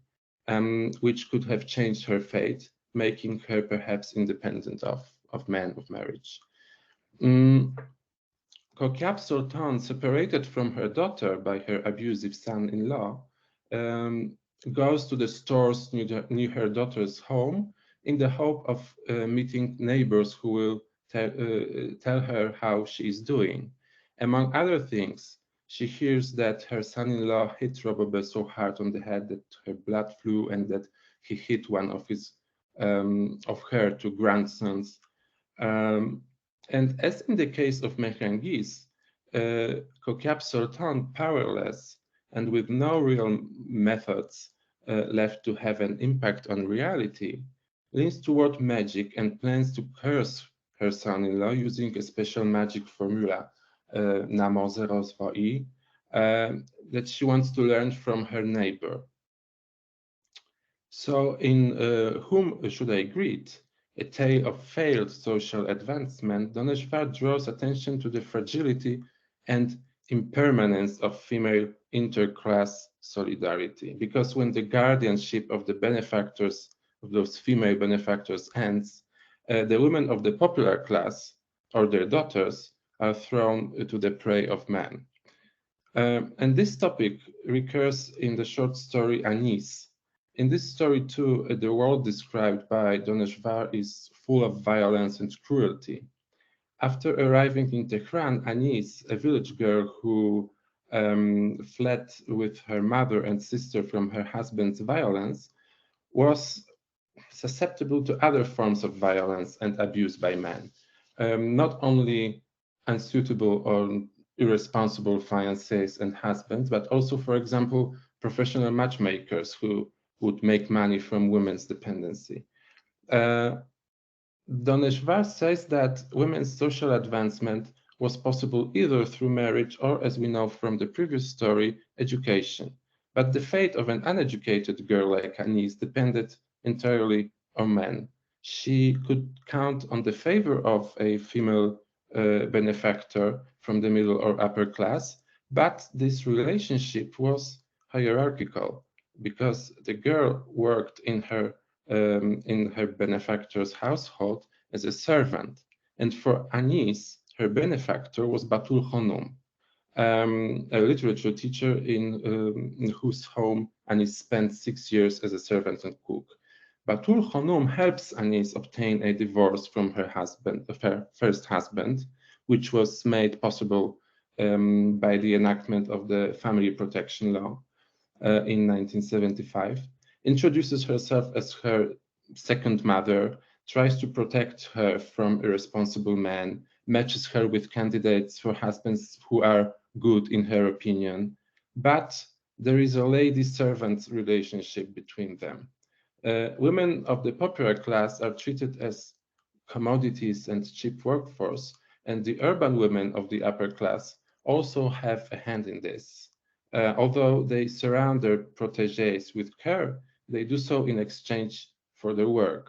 which could have changed her fate, making her perhaps independent of men of marriage. Kokab Sultan, separated from her daughter by her abusive son-in-law, goes to the stores near her daughter's home in the hope of meeting neighbors who will tell her how she is doing. Among other things, she hears that her son-in-law hit Robabe so hard on the head that her blood flew, and that he hit one of her two grandsons. And as in the case of Mehrangiz, Kokab Sultan, powerless and with no real methods left to have an impact on reality, leans toward magic and plans to curse her son-in-law using a special magic formula, Namo 02i, that she wants to learn from her neighbor. So in Whom Should I Greet?, a tale of failed social advancement, Doneshvar draws attention to the fragility and impermanence of female interclass solidarity. Because when the guardianship of the benefactors, of those female benefactors, ends, the women of the popular class or their daughters are thrown to the prey of men. And this topic recurs in the short story Anis. In this story too, the world described by Doneshvar is full of violence and cruelty. After arriving in Tehran, Anis, a village girl who fled with her mother and sister from her husband's violence, was susceptible to other forms of violence and abuse by men. Not only unsuitable or irresponsible fiancés and husbands, but also, for example, professional matchmakers who would make money from women's dependency. Doneshvar says that women's social advancement was possible either through marriage or, as we know from the previous story, education. But the fate of an uneducated girl like Anis depended entirely on men. She could count on the favor of a female benefactor from the middle or upper class, but this relationship was hierarchical because the girl worked in her benefactor's household as a servant, and for Anis, her benefactor was Batul Khonum, a literature teacher in whose home Anis spent 6 years as a servant and cook. Batul Khonum helps Anis obtain a divorce from her first husband, which was made possible by the enactment of the Family Protection Law in 1975, introduces herself as her second mother, tries to protect her from irresponsible men, matches her with candidates for husbands who are good in her opinion. But there is a lady-servant relationship between them. Women of the popular class are treated as commodities and cheap workforce, and the urban women of the upper class also have a hand in this. Although they surround their protégés with care, they do so in exchange for their work.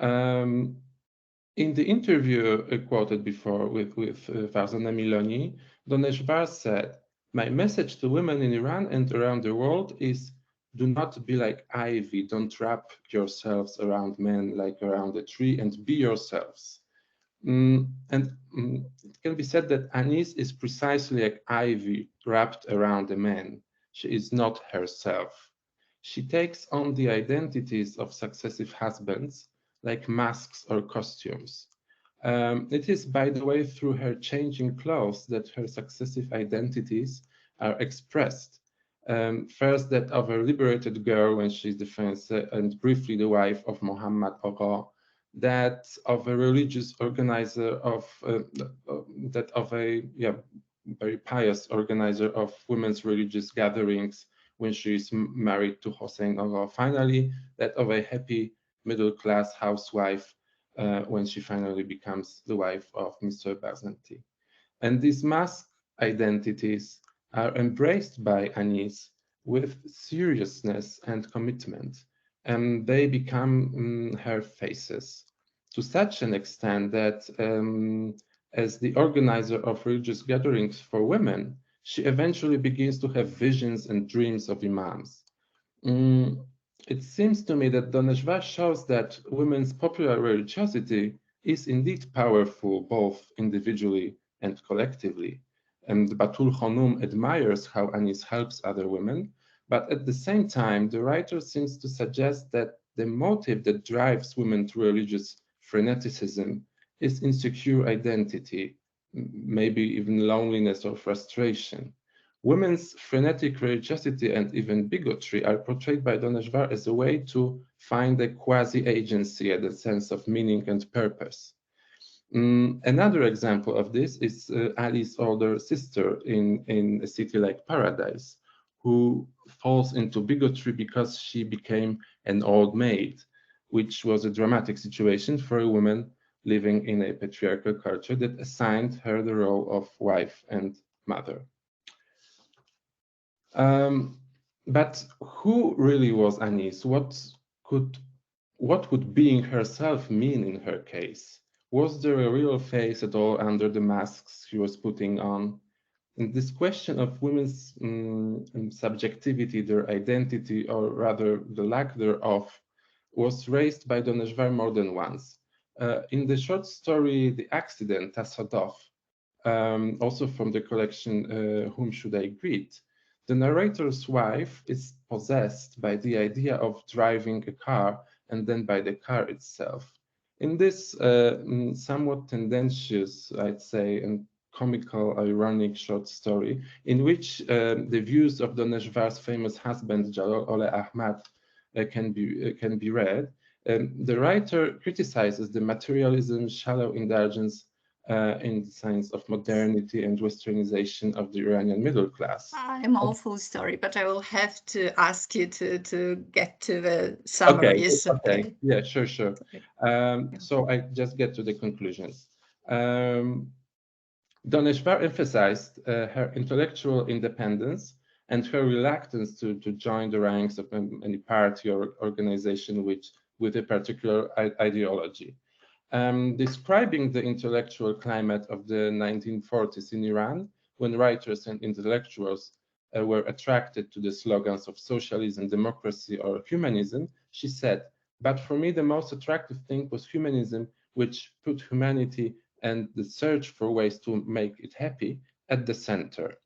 In the interview quoted before with Farzana Miloni, Doneshvar said, "My message to women in Iran and around the world is, do not be like ivy, don't wrap yourselves around men like around a tree, and be yourselves." It can be said that Anis is precisely like ivy wrapped around a man. She is not herself. She takes on the identities of successive husbands, like masks or costumes. It is, by the way, through her changing clothes that her successive identities are expressed. First, that of a liberated girl when she's the fiancée and briefly the wife of Muhammad Agha, that of a religious organizer of very pious organizer of women's religious gatherings when she is married to Hossein Agha. Finally, that of a happy middle-class housewife when she finally becomes the wife of Mr. Barzanti. And these mask identities are embraced by Anis with seriousness and commitment, and they become her faces, to such an extent that as the organizer of religious gatherings for women, she eventually begins to have visions and dreams of imams. It seems to me that Doneshvar shows that women's popular religiosity is indeed powerful, both individually and collectively. And Batul Khonum admires how Anis helps other women, but at the same time, the writer seems to suggest that the motive that drives women to religious freneticism is insecure identity, maybe even loneliness or frustration. Women's frenetic religiosity and even bigotry are portrayed by Doneshvar as a way to find a quasi-agency and a sense of meaning and purpose. Another example of this is Ali's older sister in a city like Paradise, who falls into bigotry because she became an old maid, which was a dramatic situation for a woman living in a patriarchal culture that assigned her the role of wife and mother. But who really was Anis? What would being herself mean in her case? Was there a real face at all under the masks she was putting on? And this question of women's subjectivity, their identity, or rather the lack thereof, was raised by Doneshvar more than once. In the short story The Accident, Tasadov, also from the collection Whom Should I Greet?, the narrator's wife is possessed by the idea of driving a car and then by the car itself. In this somewhat tendentious, I'd say, and comical, ironic short story, in which the views of Doneshvar's famous husband, Jalal Ole Ahmad, can be read, the writer criticizes the materialism, shallow indulgence in the science of modernity and westernization of the Iranian middle class. I'm awful sorry, but I will have to ask you to get to the summaries. Okay. Yeah, sure. So I just get to the conclusions. Doneshvar emphasized her intellectual independence and her reluctance to join the ranks of any party or organization with a particular ideology. Describing the intellectual climate of the 1940s in Iran, when writers and intellectuals were attracted to the slogans of socialism, democracy, or humanism, she said, "But for me, the most attractive thing was humanism, which put humanity and the search for ways to make it happy at the center."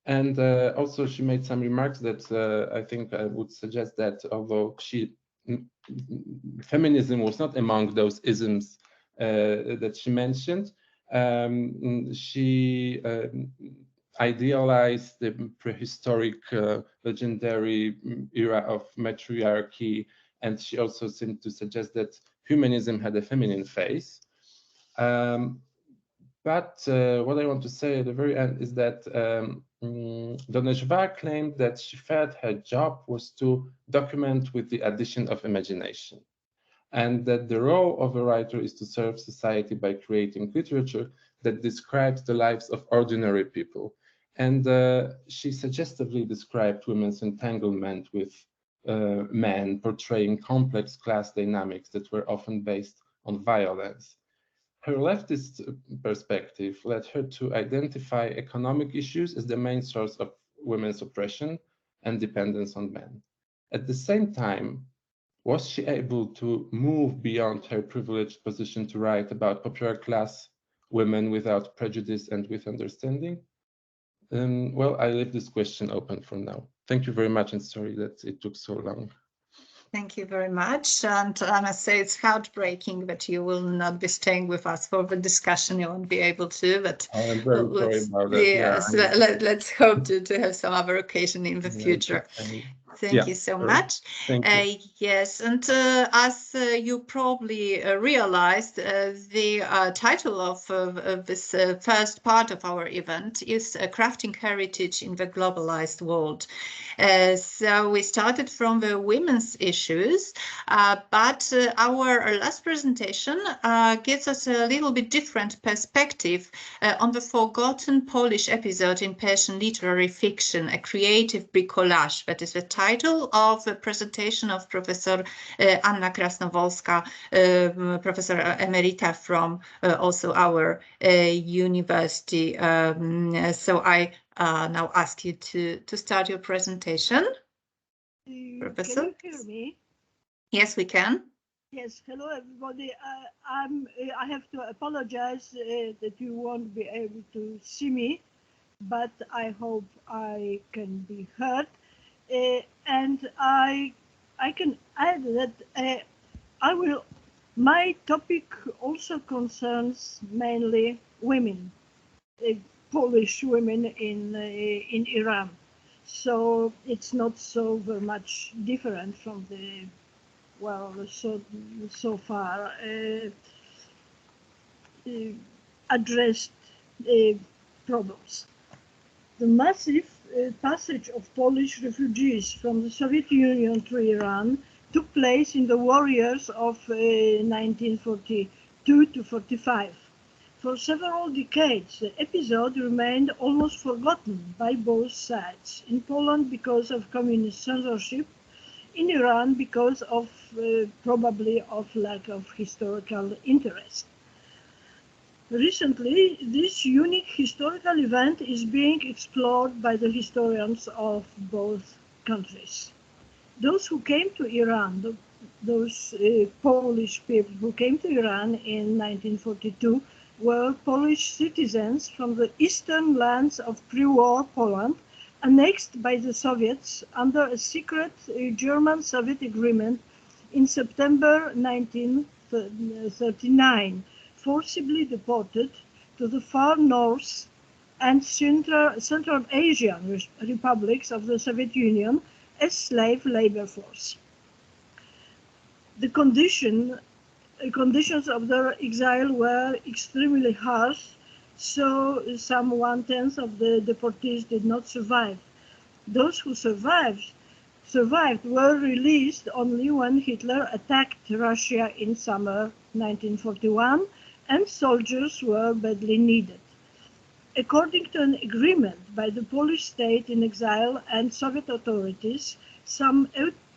And also she made some remarks that I think I would suggest that although feminism was not among those isms that she mentioned, she idealized the prehistoric legendary era of matriarchy, and she also seemed to suggest that humanism had a feminine face. But what I want to say at the very end is that Doneshvar claimed that she felt her job was to document with the addition of imagination, and that the role of a writer is to serve society by creating literature that describes the lives of ordinary people. And she suggestively described women's entanglement with men, portraying complex class dynamics that were often based on violence. Her leftist perspective led her to identify economic issues as the main source of women's oppression and dependence on men. At the same time, was she able to move beyond her privileged position to write about popular class women without prejudice and with understanding? Well, I leave this question open for now. Thank you very much, and sorry that it took so long. Thank you very much. And I must say it's heartbreaking that you will not be staying with us for the discussion. You won't be able to, but I'm very sorry about that. Yes, let's hope to have some other occasion in the future. Thank you so much. Thank you. Yes, and as you probably realized, the title of this first part of our event is Crafting Heritage in the Globalized World. So we started from the women's issues, but our last presentation gives us a little bit different perspective on the forgotten Polish episode in Persian literary fiction, a creative bricolage. That is the title of the presentation of Professor Anna Krasnowolska, Professor Emerita from also our university. So I now ask you to start your presentation. Professor? Can you hear me? Yes, we can. Yes, hello everybody. I have to apologize that you won't be able to see me, but I hope I can be heard. And I can add that my topic also concerns mainly women, Polish women in Iran. So it's not so very much different from the, well, so far addressed problems. The massive passage of Polish refugees from the Soviet Union to Iran took place in the war years of 1942 to 45. For several decades, the episode remained almost forgotten by both sides. In Poland because of communist censorship, in Iran because of probably of lack of historical interest. Recently, this unique historical event is being explored by the historians of both countries. Those who came to Iran, those Polish people who came to Iran in 1942 were Polish citizens from the eastern lands of pre-war Poland, annexed by the Soviets under a secret German-Soviet agreement in September 1939, forcibly deported to the far north and Central Asian republics of the Soviet Union as slave labor force. The conditions of their exile were extremely harsh, so some 1/10 of the deportees did not survive. Those who survived were released only when Hitler attacked Russia in summer 1941, and soldiers were badly needed. According to an agreement by the Polish state in exile and Soviet authorities, some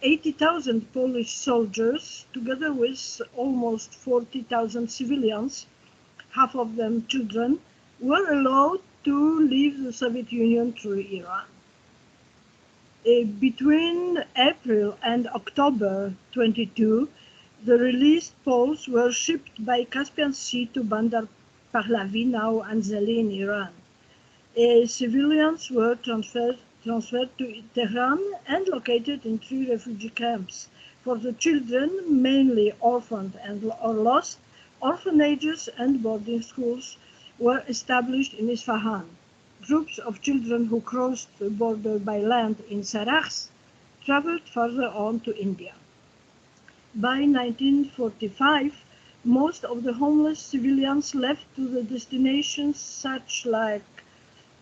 80,000 Polish soldiers, together with almost 40,000 civilians, half of them children, were allowed to leave the Soviet Union through Iran. Between April and October 22, the released Poles were shipped by Caspian Sea to Bandar Pahlavi, now Anzali in Iran. Civilians were transferred to Tehran and located in 3 refugee camps. For the children, mainly orphaned or lost, orphanages and boarding schools were established in Isfahan. Groups of children who crossed the border by land in Sarakhs traveled further on to India. By 1945, most of the homeless civilians left to the destinations such like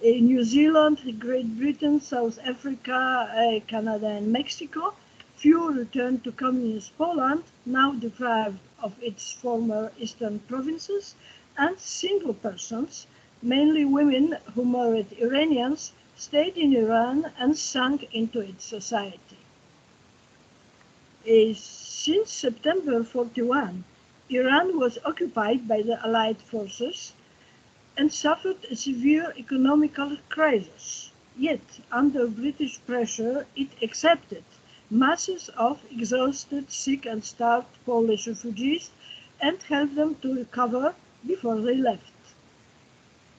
New Zealand, Great Britain, South Africa, Canada and Mexico. Few returned to communist Poland, now deprived of its former eastern provinces, and single persons, mainly women who married Iranians, stayed in Iran and sank into its society. Since September 41, Iran was occupied by the Allied forces and suffered a severe economical crisis. Yet, under British pressure, it accepted masses of exhausted, sick and starved Polish refugees and helped them to recover before they left.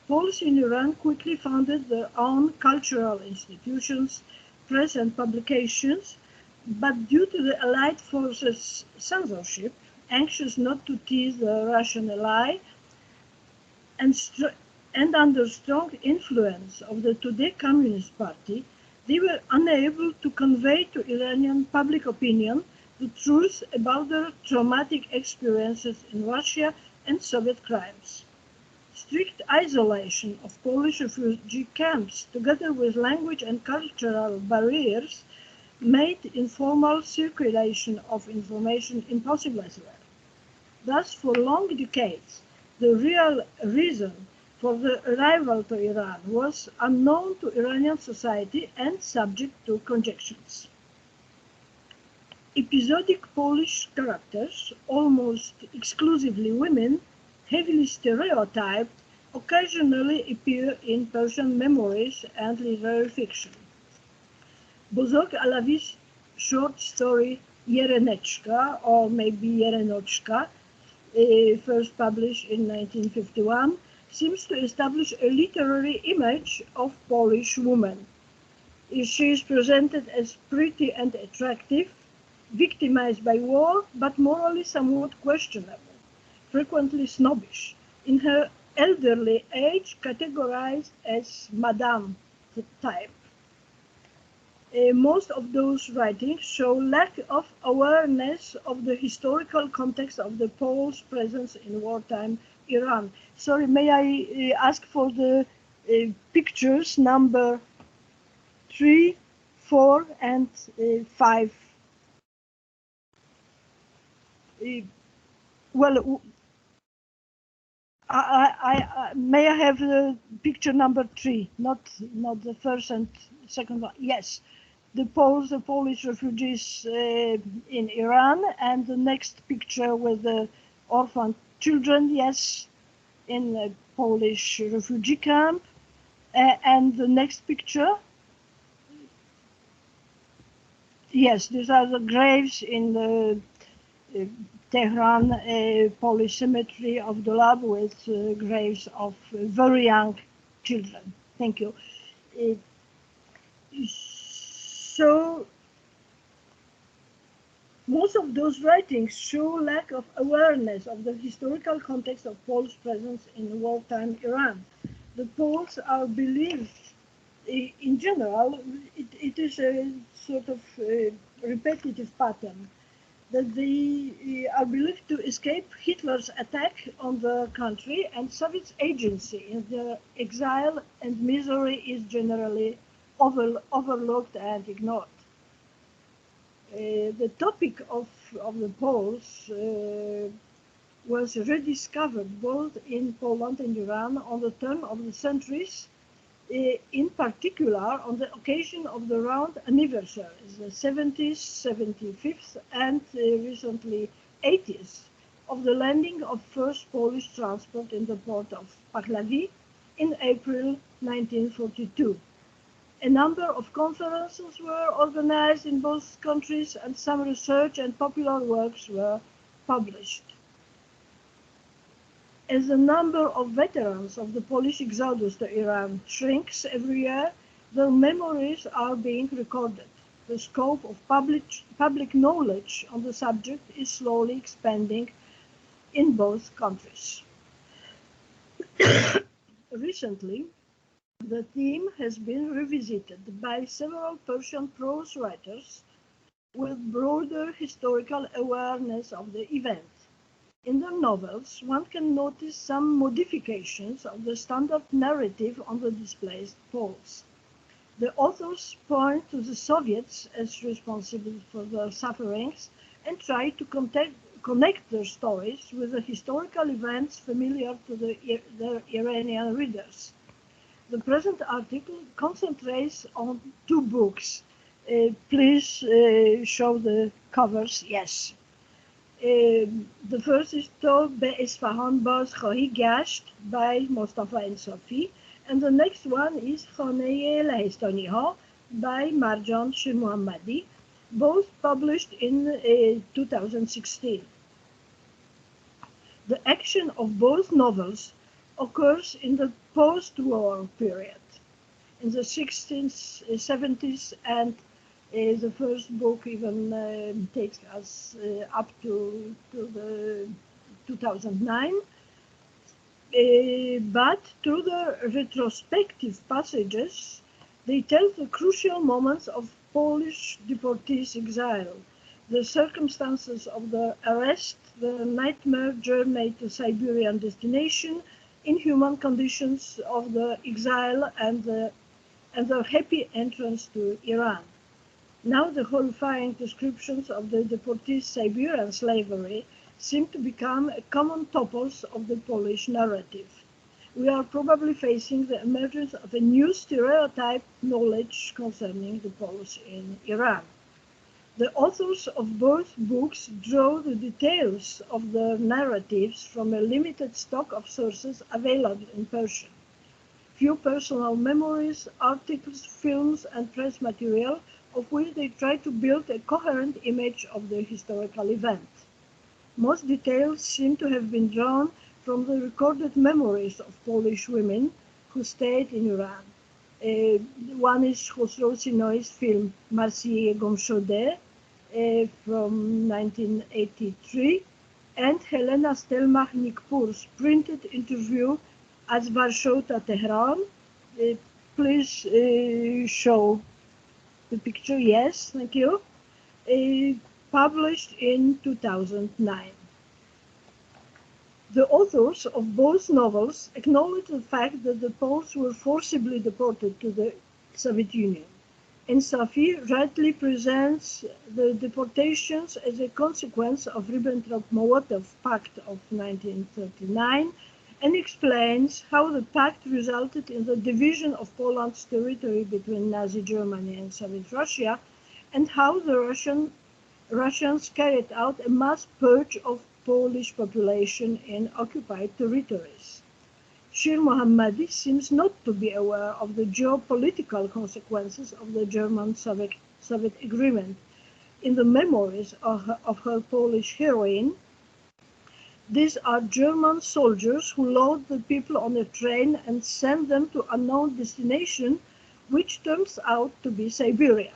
Poles in Iran quickly founded their own cultural institutions, press and publications, but due to the Allied forces' censorship, anxious not to tease the Russian ally, and under strong influence of the today Communist Party, they were unable to convey to Iranian public opinion the truth about their traumatic experiences in Russia and Soviet crimes. Strict isolation of Polish refugee camps, together with language and cultural barriers, made informal circulation of information impossible as well. Thus, for long decades, the real reason for the arrival to Iran was unknown to Iranian society and subject to conjectures. Episodic Polish characters, almost exclusively women, heavily stereotyped, occasionally appear in Persian memoirs and literary fiction. Bozorg Alavi's short story Yerenechka, or maybe Yerenochka, first published in 1951, seems to establish a literary image of Polish woman. She is presented as pretty and attractive, victimized by war, but morally somewhat questionable, frequently snobbish. In her elderly age, categorized as Madame type. Most of those writings show lack of awareness of the historical context of the Poles' presence in wartime Iran. Sorry, may I ask for the pictures number 3, 4, and 5? Well, may I have the picture number 3, not the first and second one? Yes, the Polish refugees in Iran, and the next picture with the orphan children, yes, in a Polish refugee camp, and the next picture, yes, these are the graves in the Tehran Polish cemetery of Dolab with graves of very young children. Thank you. So most of those writings show lack of awareness of the historical context of Polish presence in wartime Iran. The Poles are believed, in general, it is a sort of repetitive pattern, that they are believed to escape Hitler's attack on the country, and Soviet agency in their exile and misery is generally overlooked and ignored. The topic of the Poles was rediscovered both in Poland and Iran on the turn of the centuries, in particular on the occasion of the round anniversaries, the 70th, 75th, and recently 80th of the landing of first Polish transport in the port of Pahlavi in April 1942. A number of conferences were organized in both countries, and some research and popular works were published. As the number of veterans of the Polish exodus to Iran shrinks every year, their memories are being recorded. The scope of public knowledge on the subject is slowly expanding in both countries. Recently, the theme has been revisited by several Persian prose writers with broader historical awareness of the event. In their novels, one can notice some modifications of the standard narrative on the displaced Poles. The authors point to the Soviets as responsible for their sufferings and try to connect their stories with the historical events familiar to their Iranian readers. The present article concentrates on two books. Please show the covers, yes. The first is To Be Isfahan Baz Khahi Gasht by Mostafa and Safi, and the next one is Khaneh Lahistaniha by Marjan Shir Mohammadi, both published in 2016. The action of both novels occurs in the post-war period, in the 60s, 70s, and the first book even takes us up to the 2009. But through the retrospective passages, they tell the crucial moments of Polish deportees' exile, the circumstances of their arrest, the nightmare journey to Siberian destination, inhuman conditions of the exile, and their happy entrance to Iran. Now the horrifying descriptions of the deportees' Siberian slavery seem to become a common topos of the Polish narrative. We are probably facing the emergence of a new stereotype knowledge concerning the Poles in Iran. The authors of both books draw the details of their narratives from a limited stock of sources available in Persian. Few personal memories, articles, films, and press material of which they try to build a coherent image of the historical event. Most details seem to have been drawn from the recorded memories of Polish women who stayed in Iran. One is Khosrow Sinoi's film Marsiye Gomshode from 1983, and Helena Stelmach-Nikpur's printed interview at Warsaw to Tehran. Please show the picture, yes, thank you. Published in 2009. The authors of both novels acknowledge the fact that the Poles were forcibly deported to the Soviet Union, and Safi rightly presents the deportations as a consequence of Ribbentrop-Molotov Pact of 1939, and explains how the pact resulted in the division of Poland's territory between Nazi Germany and Soviet Russia, and how the Russians carried out a mass purge of Polish population in occupied territories. Shir Mohammadi seems not to be aware of the geopolitical consequences of the German-Soviet agreement. In the memoirs of her Polish heroine, these are German soldiers who load the people on a train and send them to an unknown destination, which turns out to be Siberia.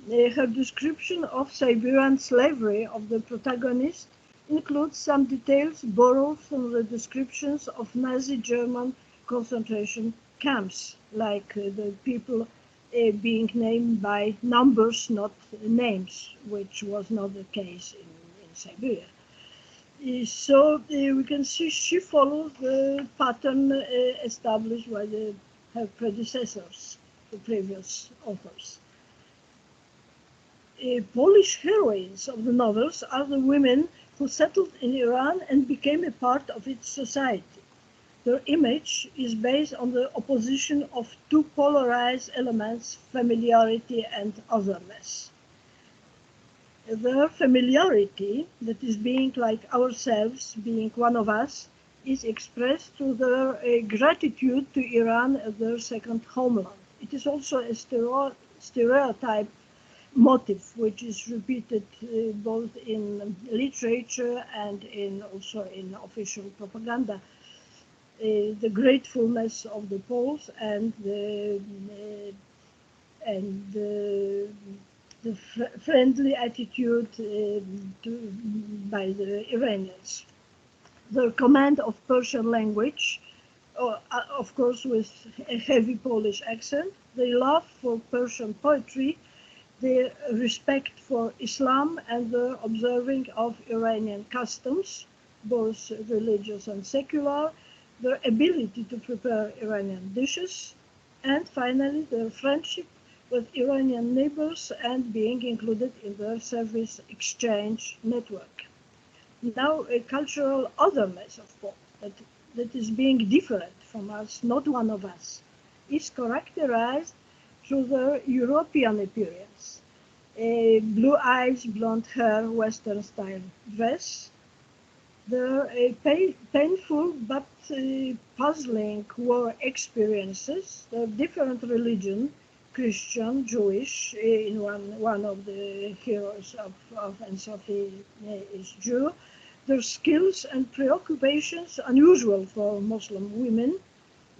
Her description of Siberian slavery of the protagonist includes some details borrowed from the descriptions of Nazi German concentration camps, like the people being named by numbers, not names, which was not the case in Siberia. So we can see she follows the pattern established by her predecessors, the previous authors. Polish heroines of the novels are the women who settled in Iran and became a part of its society. Their image is based on the opposition of two polarized elements, familiarity and otherness. Their familiarity, that is being like ourselves, being one of us, is expressed through their gratitude to Iran as their second homeland. It is also a stereotype motif which is repeated both in literature and also in official propaganda. The gratefulness of the Poles and the friendly attitude by the Iranians. Their command of Persian language, of course with a heavy Polish accent, their love for Persian poetry, their respect for Islam and the observing of Iranian customs, both religious and secular, their ability to prepare Iranian dishes, and finally their friendship with Iranian neighbors and being included in their service exchange network. Now a cultural otherness of Poland that is being different from us, not one of us, is characterized through their European appearance. Blue eyes, blonde hair, Western style dress. Their painful but puzzling war experiences, their different religion, Christian, Jewish, in one of the heroes of Anne Sophie is Jew, their skills and preoccupations unusual for Muslim women,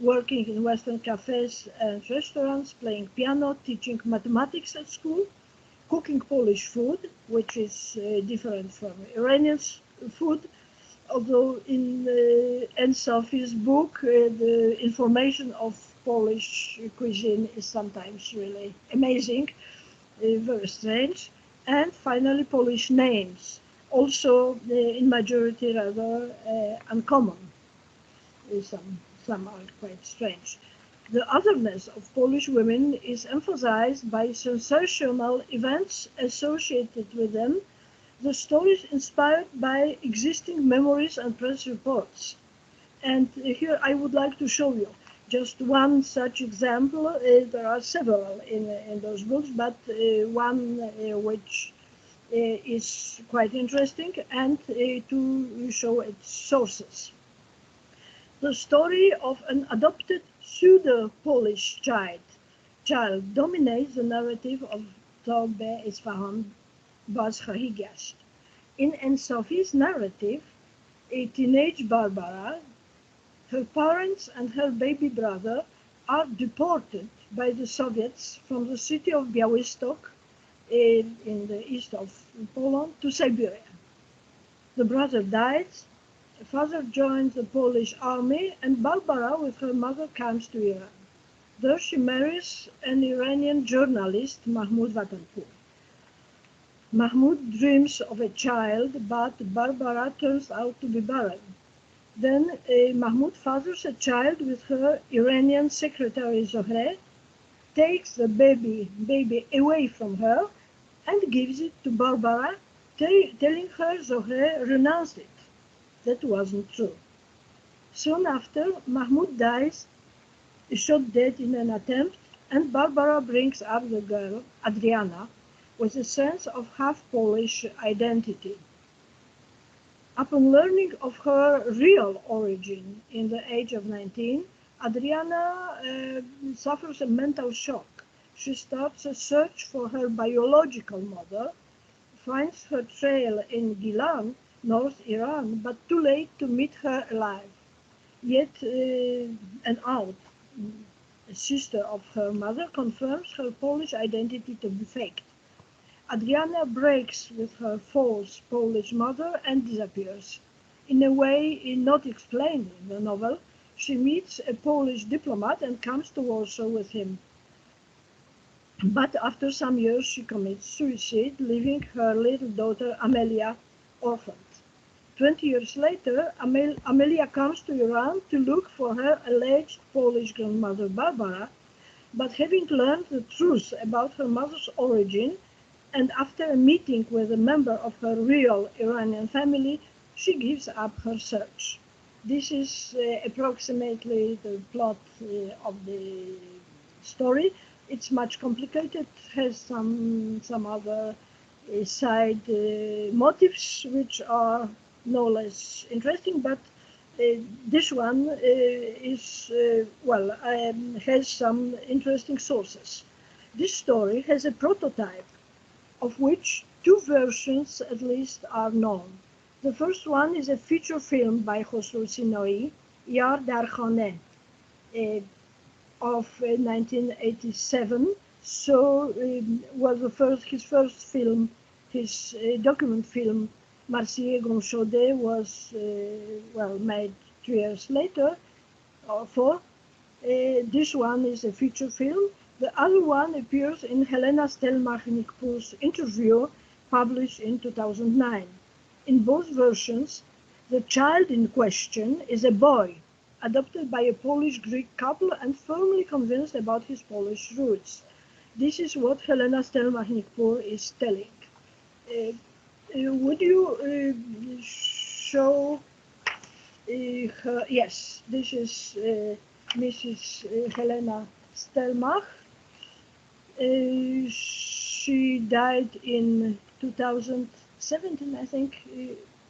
working in Western cafes and restaurants, playing piano, teaching mathematics at school, cooking Polish food, which is different from Iranian food, although in Anne Sophie's book, the information of Polish cuisine is sometimes really amazing, very strange. And finally, Polish names, also in majority rather uncommon. Some are quite strange. The otherness of Polish women is emphasized by sensational events associated with them, the stories inspired by existing memories and press reports. And here I would like to show you just one such example. There are several in those books, but one which is quite interesting and to show its sources. The story of an adopted pseudo-Polish child dominates the narrative of Tolbe Isfahan Baz Hahigyast. In Anne Sophie's narrative, a teenage Barbara, her parents and her baby brother are deported by the Soviets from the city of Białystok in the east of Poland to Siberia. The brother dies, the father joins the Polish army, and Barbara with her mother comes to Iran. There she marries an Iranian journalist, Mahmoud Vatanpur. Mahmoud dreams of a child, but Barbara turns out to be barren. Then Mahmoud fathers a child with her Iranian secretary Zohre, takes the baby away from her and gives it to Barbara, telling her Zohre renounced it. That wasn't true. Soon after, Mahmoud dies, shot dead in an attempt, and Barbara brings up the girl, Adriana, with a sense of half-Polish identity. Upon learning of her real origin in the age of 19, Adriana suffers a mental shock. She starts a search for her biological mother, finds her trail in Gilan, North Iran, but too late to meet her alive. Yet an aunt, a sister of her mother, confirms her Polish identity to be faked. Adriana breaks with her false Polish mother and disappears. In a way not explained in the novel, she meets a Polish diplomat and comes to Warsaw with him. But after some years, she commits suicide, leaving her little daughter Amelia orphaned. 20 years later, Amelia comes to Iran to look for her alleged Polish grandmother Barbara, but having learned the truth about her mother's origin, And after a meeting with a member of her real Iranian family, she gives up her search. This is approximately the plot of the story. It's much complicated, has some other side motives which are no less interesting, but this one has some interesting sources. This story has a prototype of which two versions at least are known. The first one is a feature film by Khosrow Sinoi, Yar Dar Khaneh, of 1987. So was his first film, his document film, Marseille Gomshode, was made 2 years later, or 4. This one is a feature film. The other one appears in Helena Stelmach-Nikpur's interview published in 2009. In both versions, the child in question is a boy, adopted by a Polish-Greek couple and firmly convinced about his Polish roots. This is what Helena Stelmach-Nikpur is telling. Would you show her? Yes, this is Mrs. Helena Stelmach. She died in 2017, I think.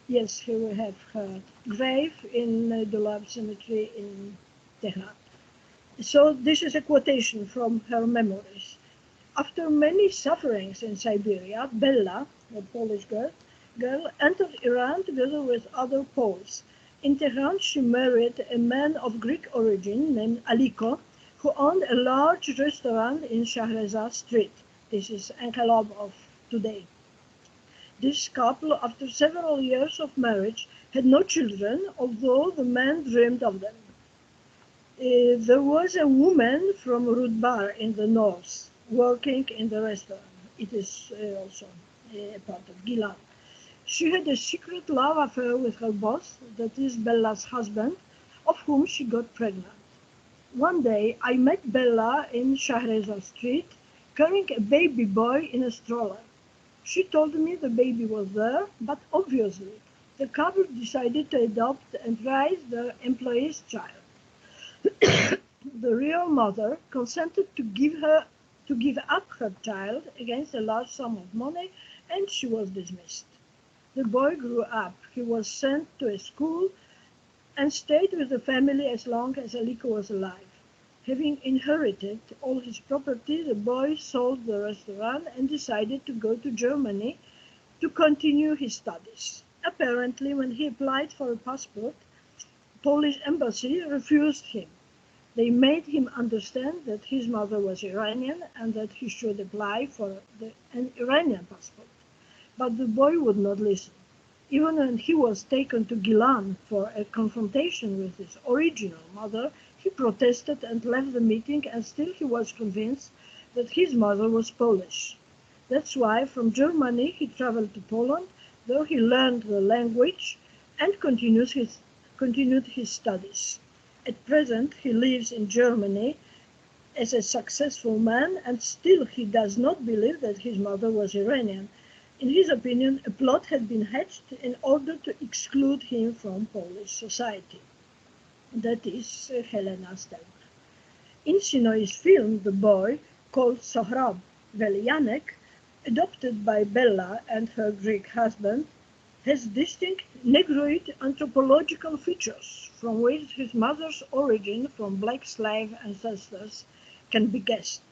Yes, here we have her grave in Dulab Cemetery in Tehran. So this is a quotation from her memories. After many sufferings in Siberia, Bella, a Polish girl, entered Iran together with other Poles. In Tehran, she married a man of Greek origin named Aliko, who owned a large restaurant in Shahrezad Street. This is Enqilab of today. This couple, after several years of marriage, had no children, although the man dreamed of them. There was a woman from Rudbar in the north working in the restaurant. It is also a part of Gilan. She had a secret love affair with her boss, that is Bella's husband, of whom she got pregnant. One day, I met Bella in Shahrezad Street, carrying a baby boy in a stroller. She told me the baby was there, but obviously, the couple decided to adopt and raise their employee's child. The real mother consented to give up her child against a large sum of money, and she was dismissed. The boy grew up. He was sent to a school and stayed with the family as long as Aliko was alive. Having inherited all his property, the boy sold the restaurant and decided to go to Germany to continue his studies. Apparently, when he applied for a passport, Polish embassy refused him. They made him understand that his mother was Iranian and that he should apply for an Iranian passport. But the boy would not listen. Even when he was taken to Gilan for a confrontation with his original mother, he protested and left the meeting, and still he was convinced that his mother was Polish. That's why from Germany he traveled to Poland, though he learned the language and continued his studies. At present he lives in Germany as a successful man, and still he does not believe that his mother was Iranian. In his opinion, a plot had been hatched in order to exclude him from Polish society. That is Helena Stelmach. In Sinoi's film, the boy, called Sohrab Velyanek, adopted by Bella and her Greek husband, has distinct Negroid anthropological features from which his mother's origin from black slave ancestors can be guessed.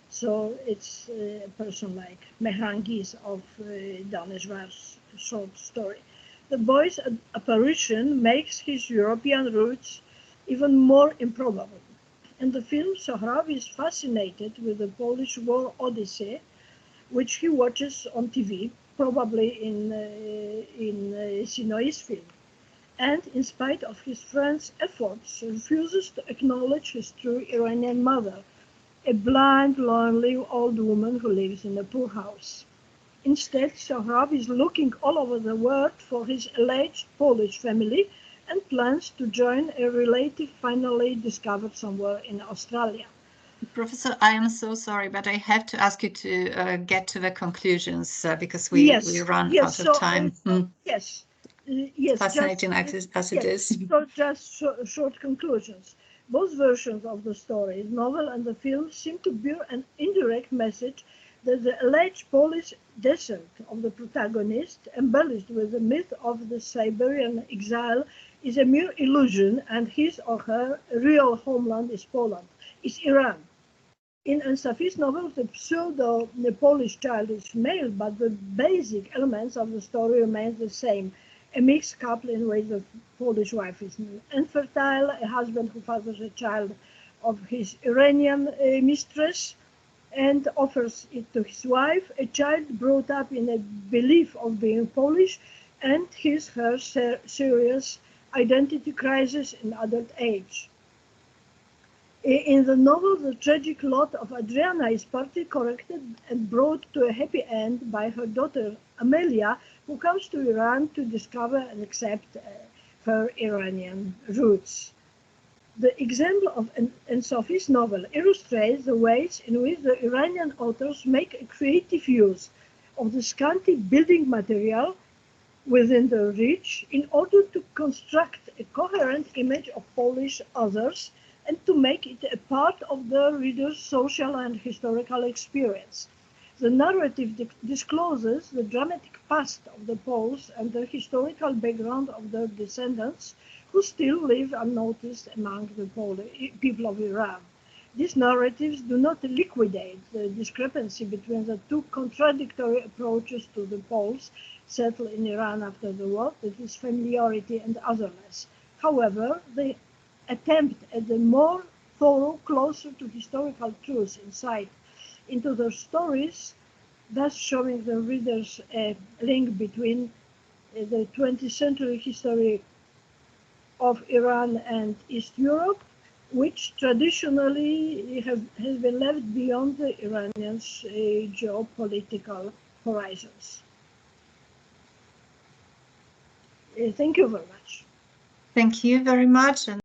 So it's a person like Mehrangis of Daneshvar's short story. The boy's apparition makes his European roots even more improbable. In the film, Sohrab is fascinated with the Polish war odyssey, which he watches on TV, probably in Sinoi's film, and in spite of his friend's efforts, refuses to acknowledge his true Iranian mother, a blind, lonely old woman who lives in a poor house. Instead, Sohrab is looking all over the world for his alleged Polish family and plans to join a relative finally discovered somewhere in Australia. Professor, I am so sorry, but I have to ask you to get to the conclusions because we run out of time. Yes. Fascinating as it is. So just short conclusions. Both versions of the story, novel and the film, seem to bear an indirect message that the alleged Polish descent of the protagonist, embellished with the myth of the Siberian exile, is a mere illusion, and his or her real homeland is Poland, is Iran. In Safi's novel, the pseudo-Polish child is male, but the basic elements of the story remain the same. A mixed couple in which the Polish wife is infertile, a husband who fathers a child of his Iranian mistress and offers it to his wife, a child brought up in a belief of being Polish, and her serious identity crisis in adult age. In the novel, the tragic lot of Adriana is partly corrected and brought to a happy end by her daughter Amelia, who comes to Iran to discover and accept her Iranian roots. The example of Sophie's novel illustrates the ways in which the Iranian authors make a creative use of the scanty building material within the rich in order to construct a coherent image of Polish others and to make it a part of the reader's social and historical experience. The narrative discloses the dramatic past of the Poles and the historical background of their descendants, who still live unnoticed among the people of Iran. These narratives do not liquidate the discrepancy between the two contradictory approaches to the Poles settled in Iran after the war, that is, familiarity and otherness. However, they attempt at a more thorough, closer to historical truth insight into their stories, thus showing the readers a link between the 20th century history of Iran and East Europe, which traditionally has been left beyond the Iranians' geopolitical horizons. Thank you very much. Thank you very much.